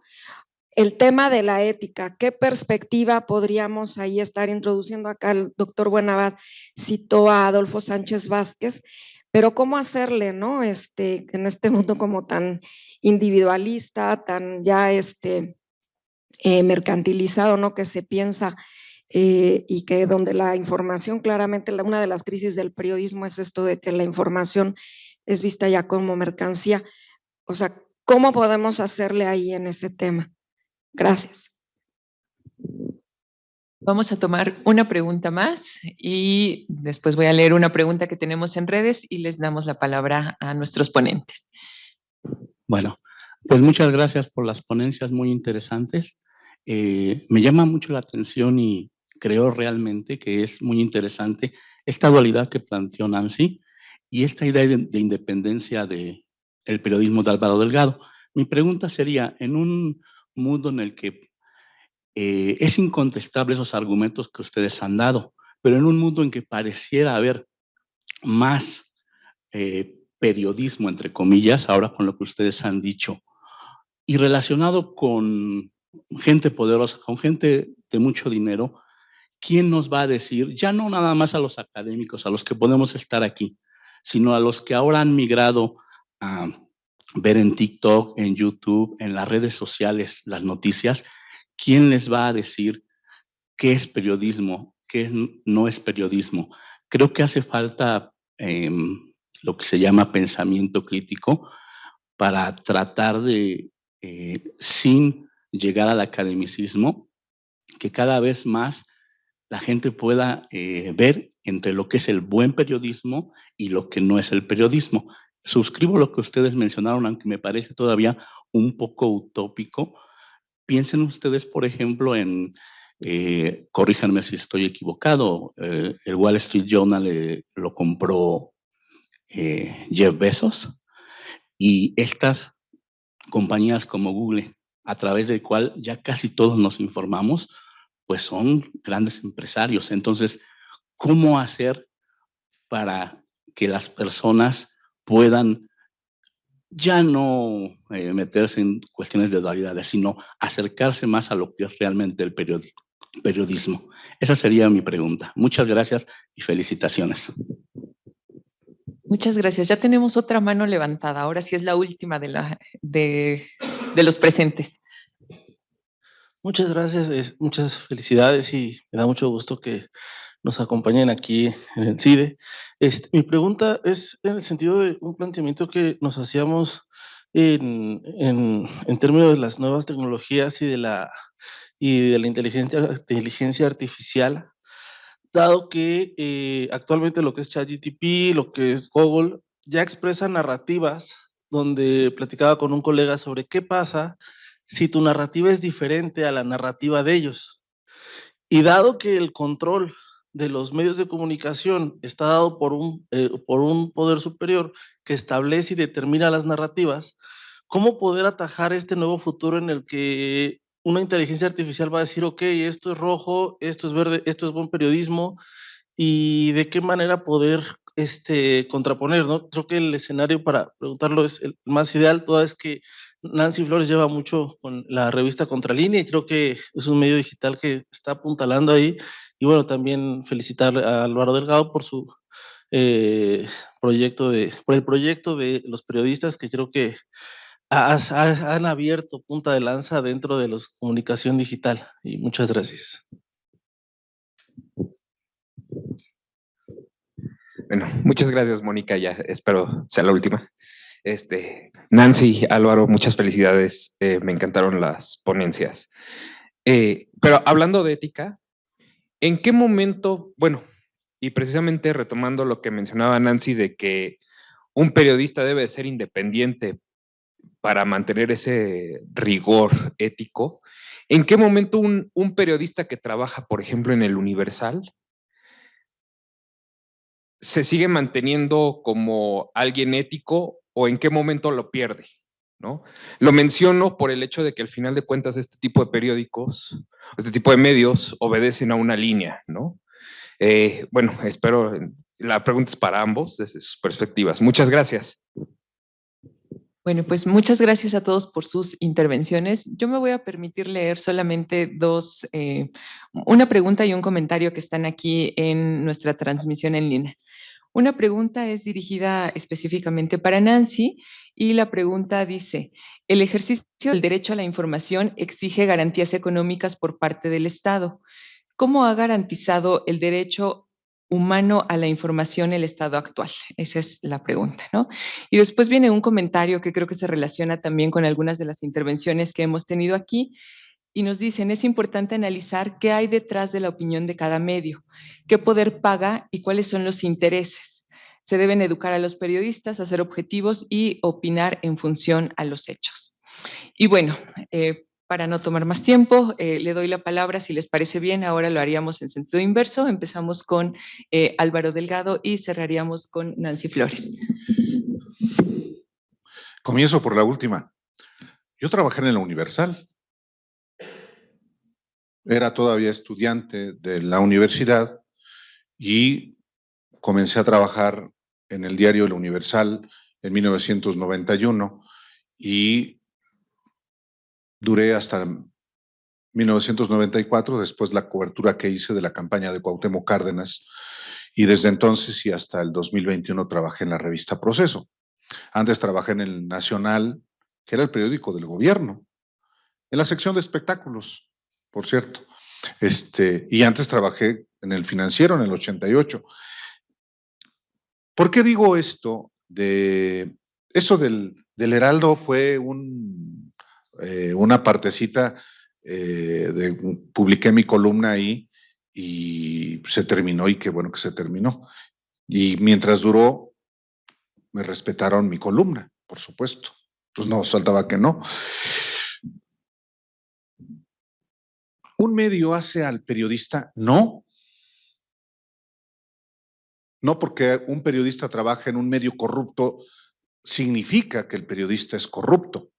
[SPEAKER 5] el tema de la ética, ¿qué perspectiva podríamos ahí estar introduciendo? Acá el doctor Buenavad citó a Adolfo Sánchez Vázquez, pero ¿cómo hacerle, no? En este mundo como tan individualista, tan ya mercantilizado, ¿no? Que se piensa y que donde la información, claramente una de las crisis del periodismo es esto de que la información es vista ya como mercancía. O sea, ¿cómo podemos hacerle ahí en ese tema? Gracias.
[SPEAKER 1] Vamos a tomar una pregunta más y después voy a leer una pregunta que tenemos en redes y les damos la palabra a nuestros ponentes.
[SPEAKER 7] Bueno, pues muchas gracias por las ponencias muy interesantes. Me llama mucho la atención y creo realmente que es muy interesante esta dualidad que planteó Nancy y esta idea de independencia del periodismo de Álvaro Delgado. Mi pregunta sería, en un mundo en el que es incontestable esos argumentos que ustedes han dado, pero en un mundo en que pareciera haber más periodismo, entre comillas, ahora con lo que ustedes han dicho, y relacionado con gente poderosa, con gente de mucho dinero, ¿quién nos va a decir, ya no nada más a los académicos, a los que podemos estar aquí, sino a los que ahora han migrado a ver en TikTok, en YouTube, en las redes sociales las noticias, quién les va a decir qué es periodismo, qué no es periodismo? Creo que hace falta lo que se llama pensamiento crítico para tratar de, sin llegar al academicismo, que cada vez más la gente pueda ver entre lo que es el buen periodismo y lo que no es el periodismo. Suscribo lo que ustedes mencionaron, aunque me parece todavía un poco utópico. Piensen ustedes, por ejemplo, en, corríjanme si estoy equivocado, el Wall Street Journal lo compró Jeff Bezos, y estas compañías como Google, a través del cual ya casi todos nos informamos, pues son grandes empresarios. Entonces, ¿cómo hacer para que las personas puedan ya no meterse en cuestiones de dualidades, sino acercarse más a lo que es realmente el periodismo? Esa sería mi pregunta. Muchas gracias y felicitaciones.
[SPEAKER 1] Muchas gracias. Ya tenemos otra mano levantada. Ahora sí es la última de los presentes.
[SPEAKER 8] Muchas gracias, muchas felicidades y me da mucho gusto que nos acompañen aquí en el CIDE. Mi pregunta es en el sentido de un planteamiento que nos hacíamos en términos de las nuevas tecnologías y de la inteligencia artificial, dado que actualmente lo que es ChatGPT, lo que es Google, ya expresa narrativas, donde platicaba con un colega sobre qué pasa si tu narrativa es diferente a la narrativa de ellos. Y dado que el control de los medios de comunicación está dado por un poder superior que establece y determina las narrativas, ¿cómo poder atajar este nuevo futuro en el que una inteligencia artificial va a decir, ok, esto es rojo, esto es verde, esto es buen periodismo, y de qué manera poder contraponer, ¿no? Creo que el escenario para preguntarlo es el más ideal, toda vez que Nancy Flores lleva mucho con la revista Contralínea y creo que es un medio digital que está apuntalando ahí. Y bueno, también felicitar a Álvaro Delgado por su proyecto de los periodistas, que creo que han abierto punta de lanza dentro de la comunicación digital. Y muchas gracias.
[SPEAKER 9] Bueno, muchas gracias, Mónica. Ya espero sea la última. Nancy, Álvaro, muchas felicidades. Me encantaron las ponencias. Pero hablando de ética, ¿en qué momento, bueno, y precisamente retomando lo que mencionaba Nancy de que un periodista debe ser independiente para mantener ese rigor ético, ¿en qué momento un periodista que trabaja, por ejemplo, en el Universal, se sigue manteniendo como alguien ético o en qué momento lo pierde, ¿no? Lo menciono por el hecho de que al final de cuentas este tipo de periódicos, este tipo de medios obedecen a una línea, ¿no? Bueno, espero, la pregunta es para ambos desde sus perspectivas. Muchas gracias.
[SPEAKER 1] Bueno, pues muchas gracias a todos por sus intervenciones. Yo me voy a permitir leer solamente una pregunta y un comentario que están aquí en nuestra transmisión en línea. Una pregunta es dirigida específicamente para Nancy y la pregunta dice, el ejercicio del derecho a la información exige garantías económicas por parte del Estado. ¿Cómo ha garantizado el derecho humano a la información el estado actual? Esa es la pregunta, ¿no? Y después viene un comentario que creo que se relaciona también con algunas de las intervenciones que hemos tenido aquí, y nos dicen, es importante analizar qué hay detrás de la opinión de cada medio, qué poder paga y cuáles son los intereses. Se deben educar a los periodistas a ser objetivos y opinar en función a los hechos. Y bueno, para no tomar más tiempo, le doy la palabra, si les parece bien, ahora lo haríamos en sentido inverso. Empezamos con Álvaro Delgado y cerraríamos con Nancy Flores.
[SPEAKER 3] Comienzo por la última. Yo trabajé en la Universal. Era todavía estudiante de la universidad y comencé a trabajar en el diario El Universal en 1991 y duré hasta 1994, después la cobertura que hice de la campaña de Cuauhtémoc Cárdenas, y desde entonces y hasta el 2021 trabajé en la revista Proceso. Antes trabajé en el Nacional, que era el periódico del gobierno, en la sección de espectáculos, por cierto. Y antes trabajé en el Financiero en el 88. ¿Por qué digo esto? Eso del Heraldo fue una partecita, publiqué mi columna ahí y se terminó, y qué bueno que se terminó. Y mientras duró, me respetaron mi columna, por supuesto. Pues no, faltaba que no. ¿Un medio hace al periodista? No. No porque un periodista trabaja en un medio corrupto significa que el periodista es corrupto.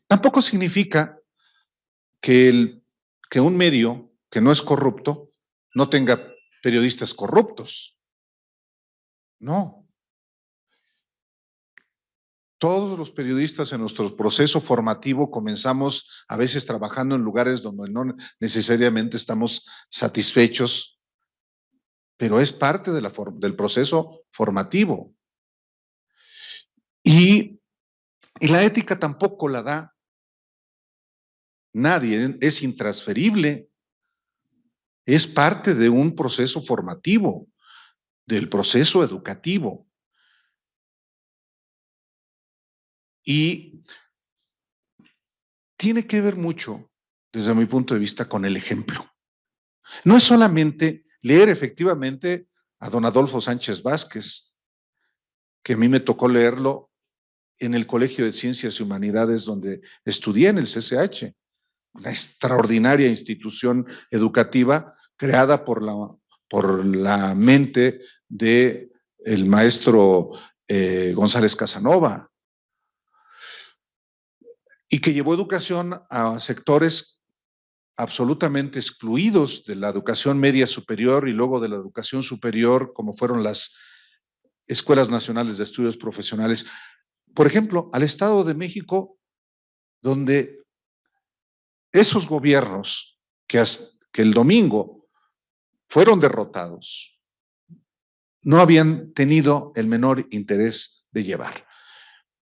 [SPEAKER 3] Tampoco significa que un medio que no es corrupto no tenga periodistas corruptos. No. Todos los periodistas en nuestro proceso formativo comenzamos a veces trabajando en lugares donde no necesariamente estamos satisfechos, pero es parte del proceso formativo. Y la ética tampoco la da nadie, es intransferible, es parte de un proceso formativo, del proceso educativo. Y tiene que ver mucho, desde mi punto de vista, con el ejemplo. No es solamente leer efectivamente a don Adolfo Sánchez Vázquez, que a mí me tocó leerlo en el Colegio de Ciencias y Humanidades donde estudié en el CCH, una extraordinaria institución educativa creada por la mente de el maestro González Casanova, y que llevó educación a sectores absolutamente excluidos de la educación media superior y luego de la educación superior, como fueron las Escuelas Nacionales de Estudios Profesionales. Por ejemplo, al Estado de México, donde esos gobiernos que el domingo fueron derrotados, no habían tenido el menor interés de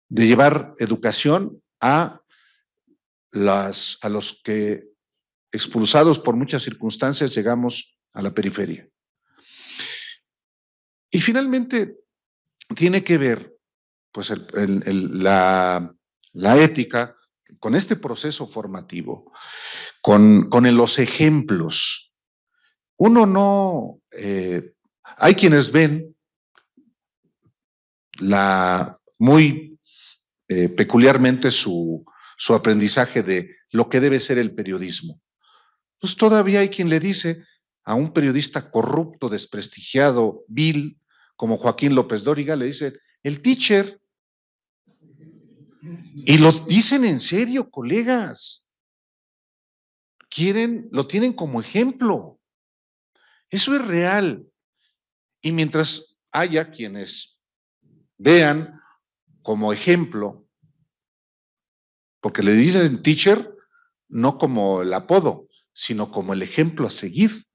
[SPEAKER 3] llevar educación a los que, expulsados por muchas circunstancias, llegamos a la periferia. Y finalmente tiene que ver pues la ética con este proceso formativo, con los ejemplos. Uno no, hay quienes ven muy peculiarmente su aprendizaje de lo que debe ser el periodismo. Pues todavía hay quien le dice a un periodista corrupto, desprestigiado, vil, como Joaquín López Dóriga, le dice, el teacher. Y lo dicen en serio, colegas. Lo tienen como ejemplo. Eso es real. Y mientras haya quienes vean como ejemplo, porque le dicen teacher no como el apodo, sino como el ejemplo a seguir.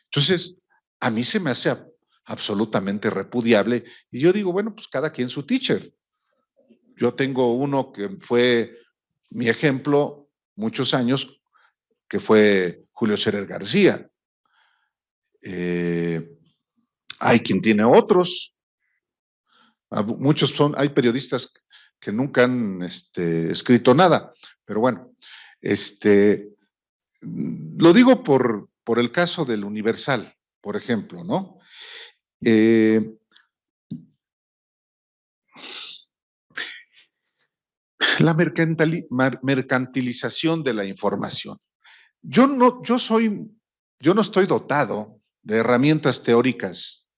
[SPEAKER 3] Entonces, a mí se me hace absolutamente repudiable, y yo digo, bueno, pues cada quien su teacher. Yo tengo uno que fue mi ejemplo muchos años, que fue Julio Scherer García. Hay quien tiene otros. Hay periodistas que nunca han escrito nada, pero bueno, lo digo por el caso del Universal, por ejemplo, ¿no? La mercantilización de la información. Yo no estoy dotado de herramientas teóricas.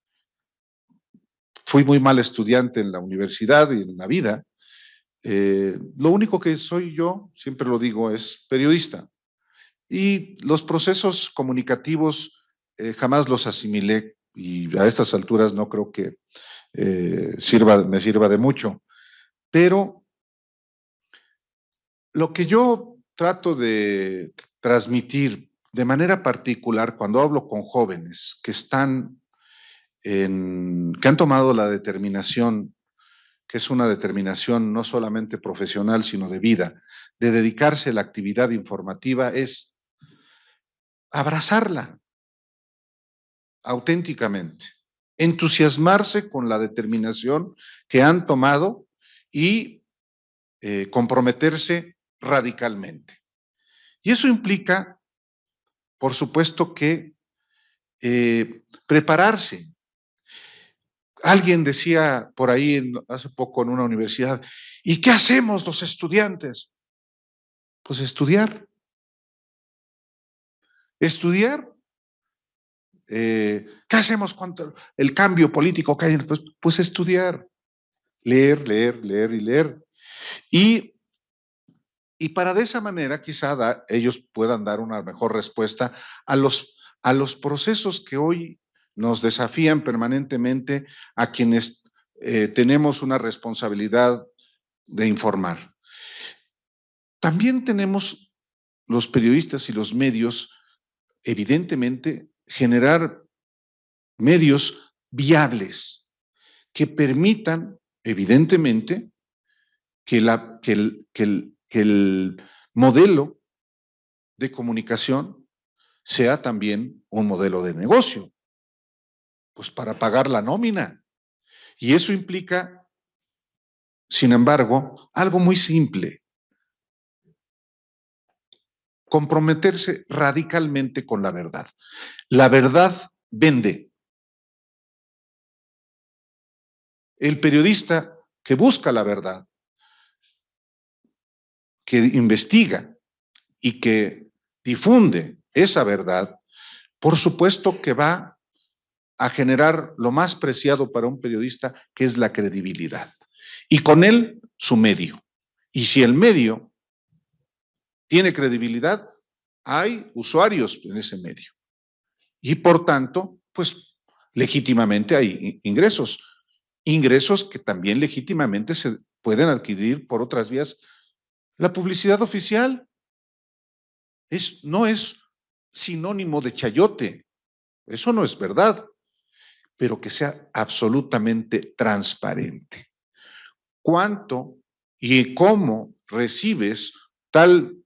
[SPEAKER 3] Fui muy mal estudiante en la universidad y en la vida. Lo único que soy yo, siempre lo digo, es periodista. Y los procesos comunicativos jamás los asimilé y a estas alturas no creo que me sirva de mucho. Pero lo que yo trato de transmitir de manera particular cuando hablo con jóvenes que han tomado la determinación, que es una determinación no solamente profesional, sino de vida, de dedicarse a la actividad informativa, es abrazarla auténticamente, entusiasmarse con la determinación que han tomado y comprometerse radicalmente. Y eso implica, por supuesto, que prepararse. Alguien decía por ahí hace poco en una universidad, ¿y qué hacemos los estudiantes? Pues estudiar. Estudiar. ¿Qué hacemos cuando el cambio político que hay? Pues estudiar. Leer, leer, leer y leer. Y para de esa manera quizá ellos puedan dar una mejor respuesta a los procesos que hoy nos desafían permanentemente a quienes tenemos una responsabilidad de informar. También tenemos los periodistas y los medios, evidentemente, generar medios viables que permitan, evidentemente, que el modelo de comunicación sea también un modelo de negocio, pues para pagar la nómina. Y eso implica, sin embargo, algo muy simple: comprometerse radicalmente con la verdad. La verdad vende. El periodista que busca la verdad, que investiga y que difunde esa verdad, por supuesto que va a generar lo más preciado para un periodista, que es la credibilidad. Y con él, su medio. Y si el medio tiene credibilidad, hay usuarios en ese medio. Y por tanto, pues legítimamente hay ingresos. Ingresos que también legítimamente se pueden adquirir por otras vías. La publicidad oficial no es sinónimo de chayote. Eso no es verdad. Pero que sea absolutamente transparente. ¿Cuánto y cómo recibes tal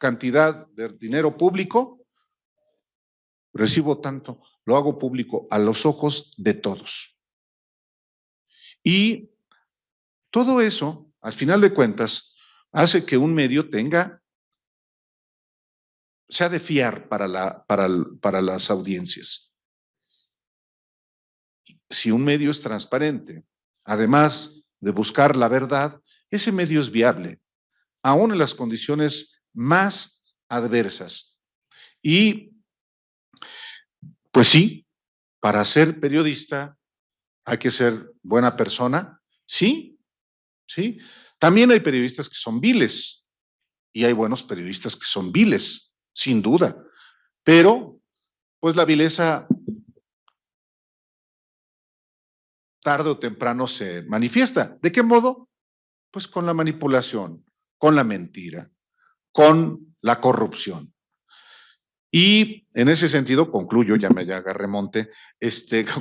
[SPEAKER 3] cantidad de dinero público? Recibo tanto, lo hago público a los ojos de todos. Y todo eso, al final de cuentas, hace que un medio sea de fiar para las audiencias. Si un medio es transparente, además de buscar la verdad, ese medio es viable, aún en las condiciones más adversas. Y, pues sí, para ser periodista hay que ser buena persona, sí, sí. También hay periodistas que son viles y hay buenos periodistas que son viles, sin duda. Pero, pues la vileza tarde o temprano se manifiesta. ¿De qué modo? Pues con la manipulación, con la mentira, con la corrupción. Y en ese sentido concluyo, ya agarré monte,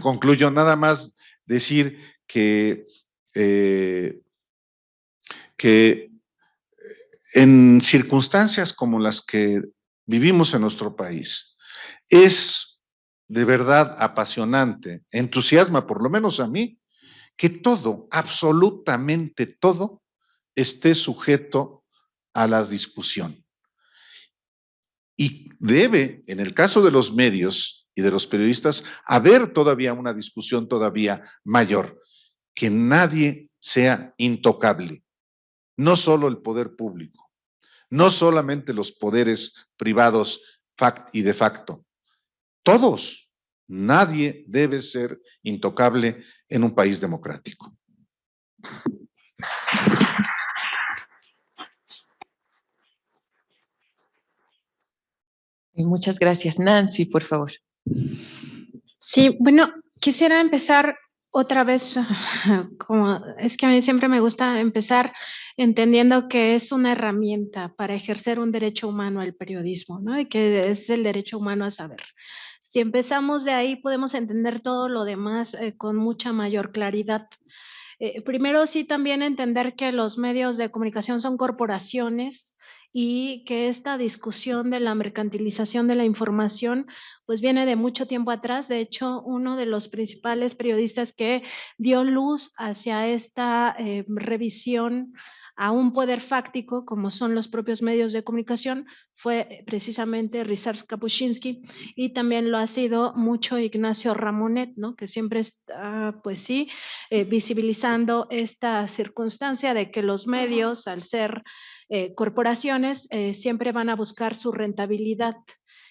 [SPEAKER 3] concluyo nada más decir que en circunstancias como las que vivimos en nuestro país, es de verdad apasionante, entusiasma, por lo menos a mí, que todo, absolutamente todo, esté sujeto a la discusión. Y debe, en el caso de los medios y de los periodistas, haber todavía una discusión todavía mayor, que nadie sea intocable, no solo el poder público, no solamente los poderes privados y de facto, todos, nadie debe ser intocable en un país democrático.
[SPEAKER 1] Muchas gracias. Nancy, por favor.
[SPEAKER 2] Sí, bueno, quisiera empezar otra vez, como es que a mí siempre me gusta empezar entendiendo que es una herramienta para ejercer un derecho humano al periodismo, ¿no? Y que es el derecho humano a saber. Si empezamos de ahí, podemos entender todo lo demás con mucha mayor claridad. Primero, sí, también entender que los medios de comunicación son corporaciones y que esta discusión de la mercantilización de la información pues viene de mucho tiempo atrás. De hecho, uno de los principales periodistas que dio luz hacia esta revisión a un poder fáctico, como son los propios medios de comunicación, fue precisamente Ryszard Kapuscinski, y también lo ha sido mucho Ignacio Ramonet, ¿no? Que siempre está, pues sí, visibilizando esta circunstancia de que los medios, al ser corporaciones, siempre van a buscar su rentabilidad,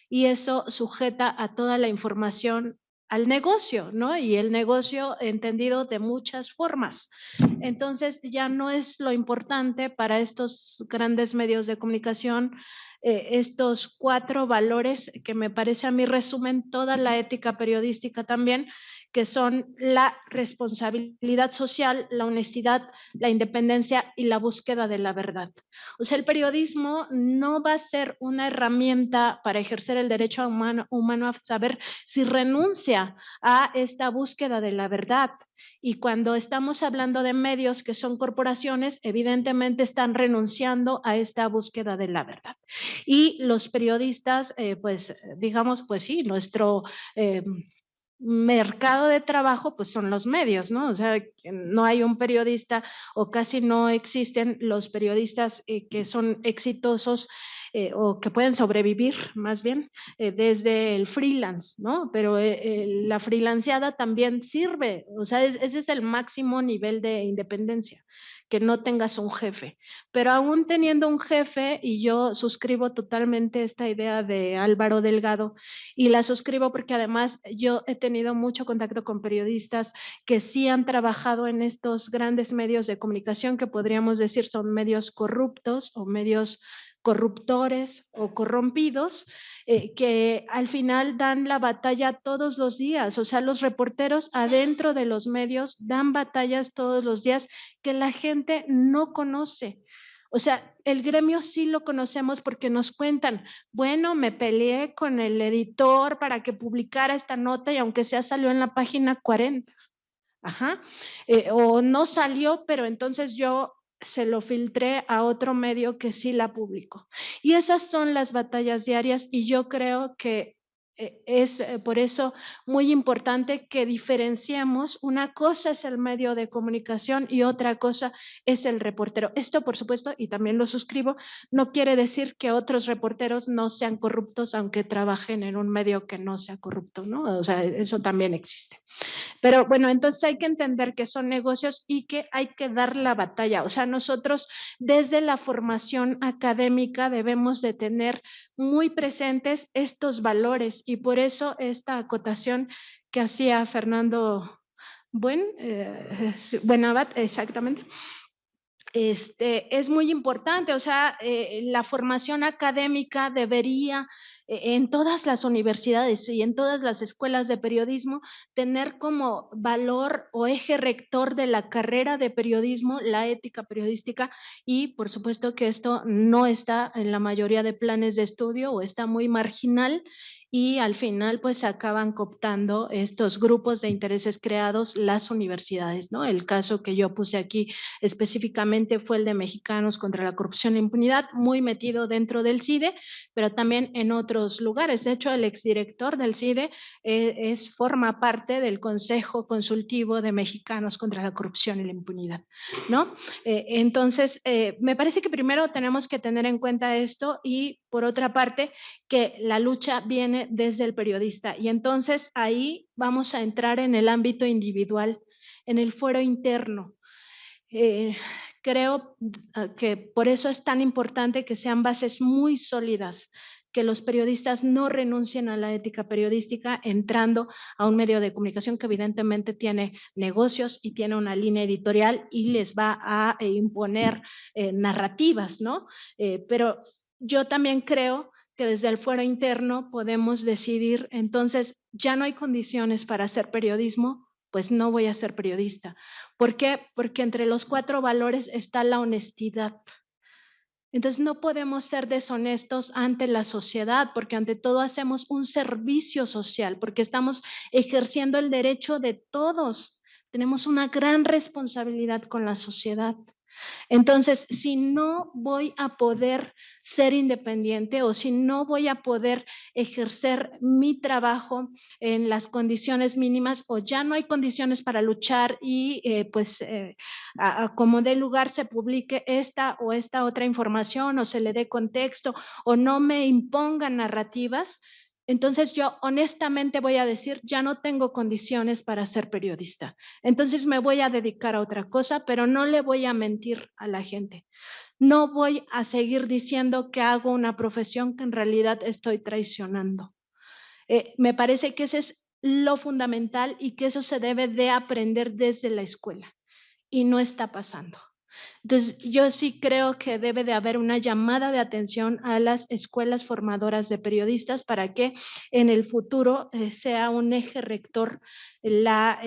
[SPEAKER 2] y eso sujeta a toda la información al negocio, ¿no? Y el negocio entendido de muchas formas. Entonces ya no es lo importante para estos grandes medios de comunicación estos 4 valores que me parece a mí resumen toda la ética periodística también, que son la responsabilidad social, la honestidad, la independencia y la búsqueda de la verdad. O sea, el periodismo no va a ser una herramienta para ejercer el derecho humano a saber si renuncia a esta búsqueda de la verdad. Y cuando estamos hablando de medios que son corporaciones, evidentemente están renunciando a esta búsqueda de la verdad. Y los periodistas, pues digamos, pues sí, nuestro mercado de trabajo pues son los medios, ¿no? O sea, no hay un periodista o casi no existen los periodistas que son exitosos o que pueden sobrevivir más bien desde el freelance, ¿no? Pero la freelanceada también sirve, o sea, ese es el máximo nivel de independencia, que no tengas un jefe. Pero aún teniendo un jefe, y yo suscribo totalmente esta idea de Álvaro Delgado, y la suscribo porque además yo he tenido mucho contacto con periodistas que sí han trabajado en estos grandes medios de comunicación que podríamos decir son medios corruptos o medios corruptores o corrompidos, que al final dan la batalla todos los días. O sea, los reporteros adentro de los medios dan batallas todos los días que la gente no conoce. O sea, el gremio sí lo conocemos porque nos cuentan, bueno, me peleé con el editor para que publicara esta nota y aunque sea salió en la página 40. Ajá. O no salió, pero entonces yo se lo filtré a otro medio que sí la publicó. Y esas son las batallas diarias y yo creo que es por eso muy importante que diferenciemos. Una cosa es el medio de comunicación y otra cosa es el reportero. Esto, por supuesto, y también lo suscribo, no quiere decir que otros reporteros no sean corruptos aunque trabajen en un medio que no sea corrupto, ¿no? O sea, eso también existe. Pero bueno, entonces hay que entender que son negocios y que hay que dar la batalla. O sea, nosotros desde la formación académica debemos de tener muy presentes estos valores y por eso esta acotación que hacía Fernando Buenabat, exactamente. Es muy importante, o sea, la formación académica debería en todas las universidades y en todas las escuelas de periodismo tener como valor o eje rector de la carrera de periodismo la ética periodística y por supuesto que esto no está en la mayoría de planes de estudio o está muy marginal y al final pues acaban cooptando estos grupos de intereses creados las universidades, ¿no? El caso que yo puse aquí específicamente fue el de Mexicanos contra la Corrupción e Impunidad, muy metido dentro del CIDE, pero también en otros lugares. De hecho, el exdirector del CIDE forma parte del Consejo Consultivo de Mexicanos contra la Corrupción y la Impunidad, ¿no? Entonces, me parece que primero tenemos que tener en cuenta esto y, por otra parte, que la lucha viene desde el periodista. Y entonces ahí vamos a entrar en el ámbito individual, en el fuero interno. Creo que por eso es tan importante que sean bases muy sólidas, que los periodistas no renuncien a la ética periodística entrando a un medio de comunicación que evidentemente tiene negocios y tiene una línea editorial y les va a imponer narrativas, ¿no? Pero yo también creo que desde el fuero interno podemos decidir, entonces ya no hay condiciones para hacer periodismo, pues no voy a ser periodista. ¿Por qué? Porque entre los 4 valores está la honestidad. Entonces no podemos ser deshonestos ante la sociedad, porque ante todo hacemos un servicio social, porque estamos ejerciendo el derecho de todos. Tenemos una gran responsabilidad con la sociedad. Entonces, si no voy a poder ser independiente o si no voy a poder ejercer mi trabajo en las condiciones mínimas o ya no hay condiciones para luchar y como dé lugar se publique esta o esta otra información o se le dé contexto o no me impongan narrativas, entonces yo honestamente voy a decir, ya no tengo condiciones para ser periodista. Entonces me voy a dedicar a otra cosa, pero no le voy a mentir a la gente. No voy a seguir diciendo que hago una profesión que en realidad estoy traicionando. Me parece que ese es lo fundamental y que eso se debe de aprender desde la escuela y no está pasando. Entonces, yo sí creo que debe de haber una llamada de atención a las escuelas formadoras de periodistas para que en el futuro sea un eje rector la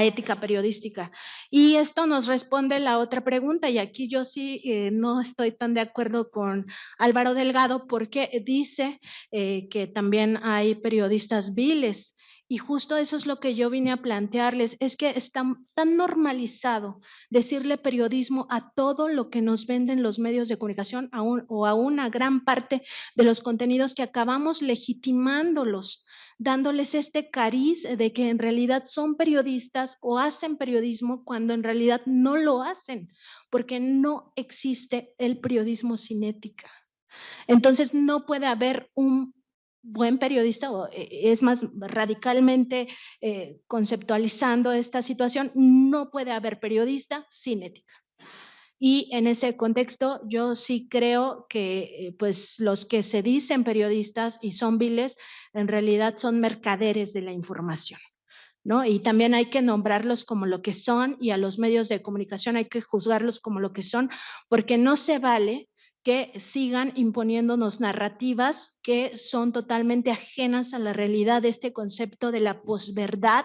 [SPEAKER 2] ética periodística. Y esto nos responde la otra pregunta, y aquí yo sí no estoy tan de acuerdo con Álvaro Delgado porque dice que también hay periodistas viles. Y justo eso es lo que yo vine a plantearles, es que está tan normalizado decirle periodismo a todo lo que nos venden los medios de comunicación o a una gran parte de los contenidos que acabamos legitimándolos, dándoles este cariz de que en realidad son periodistas o hacen periodismo cuando en realidad no lo hacen, porque no existe el periodismo sin ética. Entonces no puede haber un buen periodista, o es más radicalmente conceptualizando esta situación, no puede haber periodista sin ética. Y en ese contexto yo sí creo que pues los que se dicen periodistas y son viles en realidad son mercaderes de la información, ¿no? Y también hay que nombrarlos como lo que son y a los medios de comunicación hay que juzgarlos como lo que son, porque no se vale que sigan imponiéndonos narrativas que son totalmente ajenas a la realidad de este concepto de la posverdad,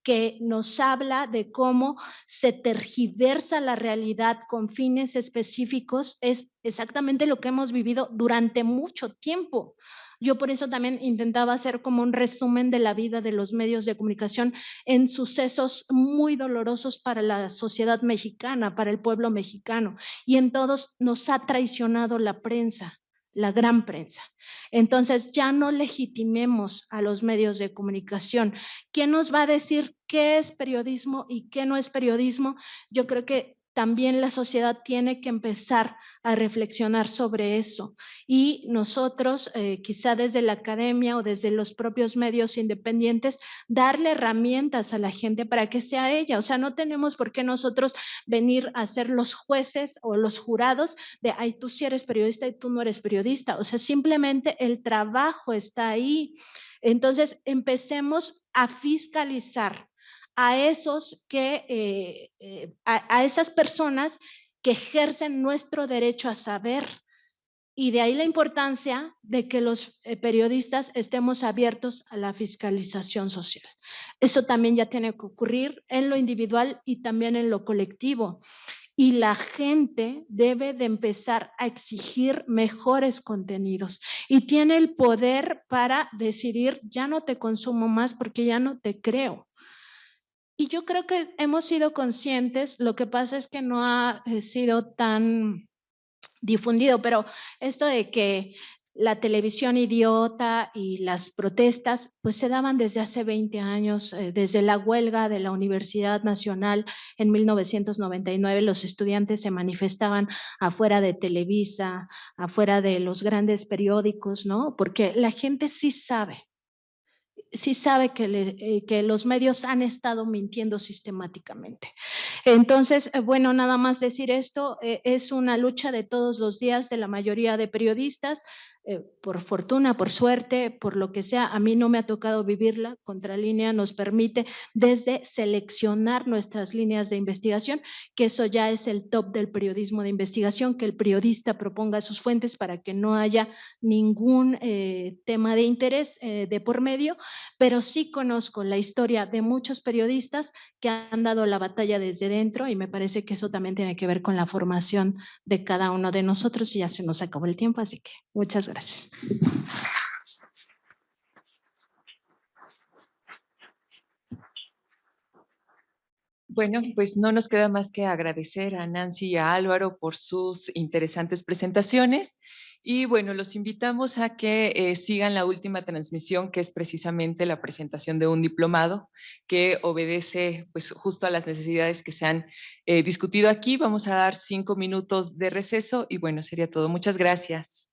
[SPEAKER 2] que nos habla de cómo se tergiversa la realidad con fines específicos. Es exactamente lo que hemos vivido durante mucho tiempo. Yo por eso también intentaba hacer como un resumen de la vida de los medios de comunicación en sucesos muy dolorosos para la sociedad mexicana, para el pueblo mexicano, y en todos nos ha traicionado la prensa, la gran prensa. Entonces ya no legitimemos a los medios de comunicación. ¿Quién nos va a decir qué es periodismo y qué no es periodismo? Yo creo que también la sociedad tiene que empezar a reflexionar sobre eso. Y nosotros, quizá desde la academia o desde los propios medios independientes, darle herramientas a la gente para que sea ella. O sea, no tenemos por qué nosotros venir a ser los jueces o los jurados de, ay, tú sí eres periodista y tú no eres periodista. O sea, simplemente el trabajo está ahí. Entonces, empecemos a fiscalizar a esos que, a esas personas que ejercen nuestro derecho a saber. Y de ahí la importancia de que los periodistas estemos abiertos a la fiscalización social. Eso también ya tiene que ocurrir en lo individual y también en lo colectivo. y la gente debe de empezar a exigir mejores contenidos y tiene el poder para decidir, ya no te consumo más porque ya no te creo. Y yo creo que hemos sido conscientes, lo que pasa es que no ha sido tan difundido, pero esto de que la televisión idiota y las protestas, pues se daban desde hace 20 años, desde la huelga de la Universidad Nacional en 1999, los estudiantes se manifestaban afuera de Televisa, afuera de los grandes periódicos, ¿no? Porque la gente sí sabe que los medios han estado mintiendo sistemáticamente. Entonces, bueno, nada más decir esto, es una lucha de todos los días de la mayoría de periodistas, por fortuna, por suerte, por lo que sea, a mí no me ha tocado vivirla. Contralínea nos permite desde seleccionar nuestras líneas de investigación, que eso ya es el top del periodismo de investigación, que el periodista proponga sus fuentes para que no haya ningún tema de interés de por medio, pero sí conozco la historia de muchos periodistas que han dado la batalla desde dentro y me parece que eso también tiene que ver con la formación de cada uno de nosotros y ya se nos acabó el tiempo, así que muchas gracias.
[SPEAKER 1] Bueno, pues no nos queda más que agradecer a Nancy y a Álvaro por sus interesantes presentaciones. Y bueno, los invitamos a que sigan la última transmisión, que es precisamente la presentación de un diplomado que obedece pues justo a las necesidades que se han discutido aquí. Vamos a dar 5 minutos de receso y bueno, sería todo. Muchas gracias.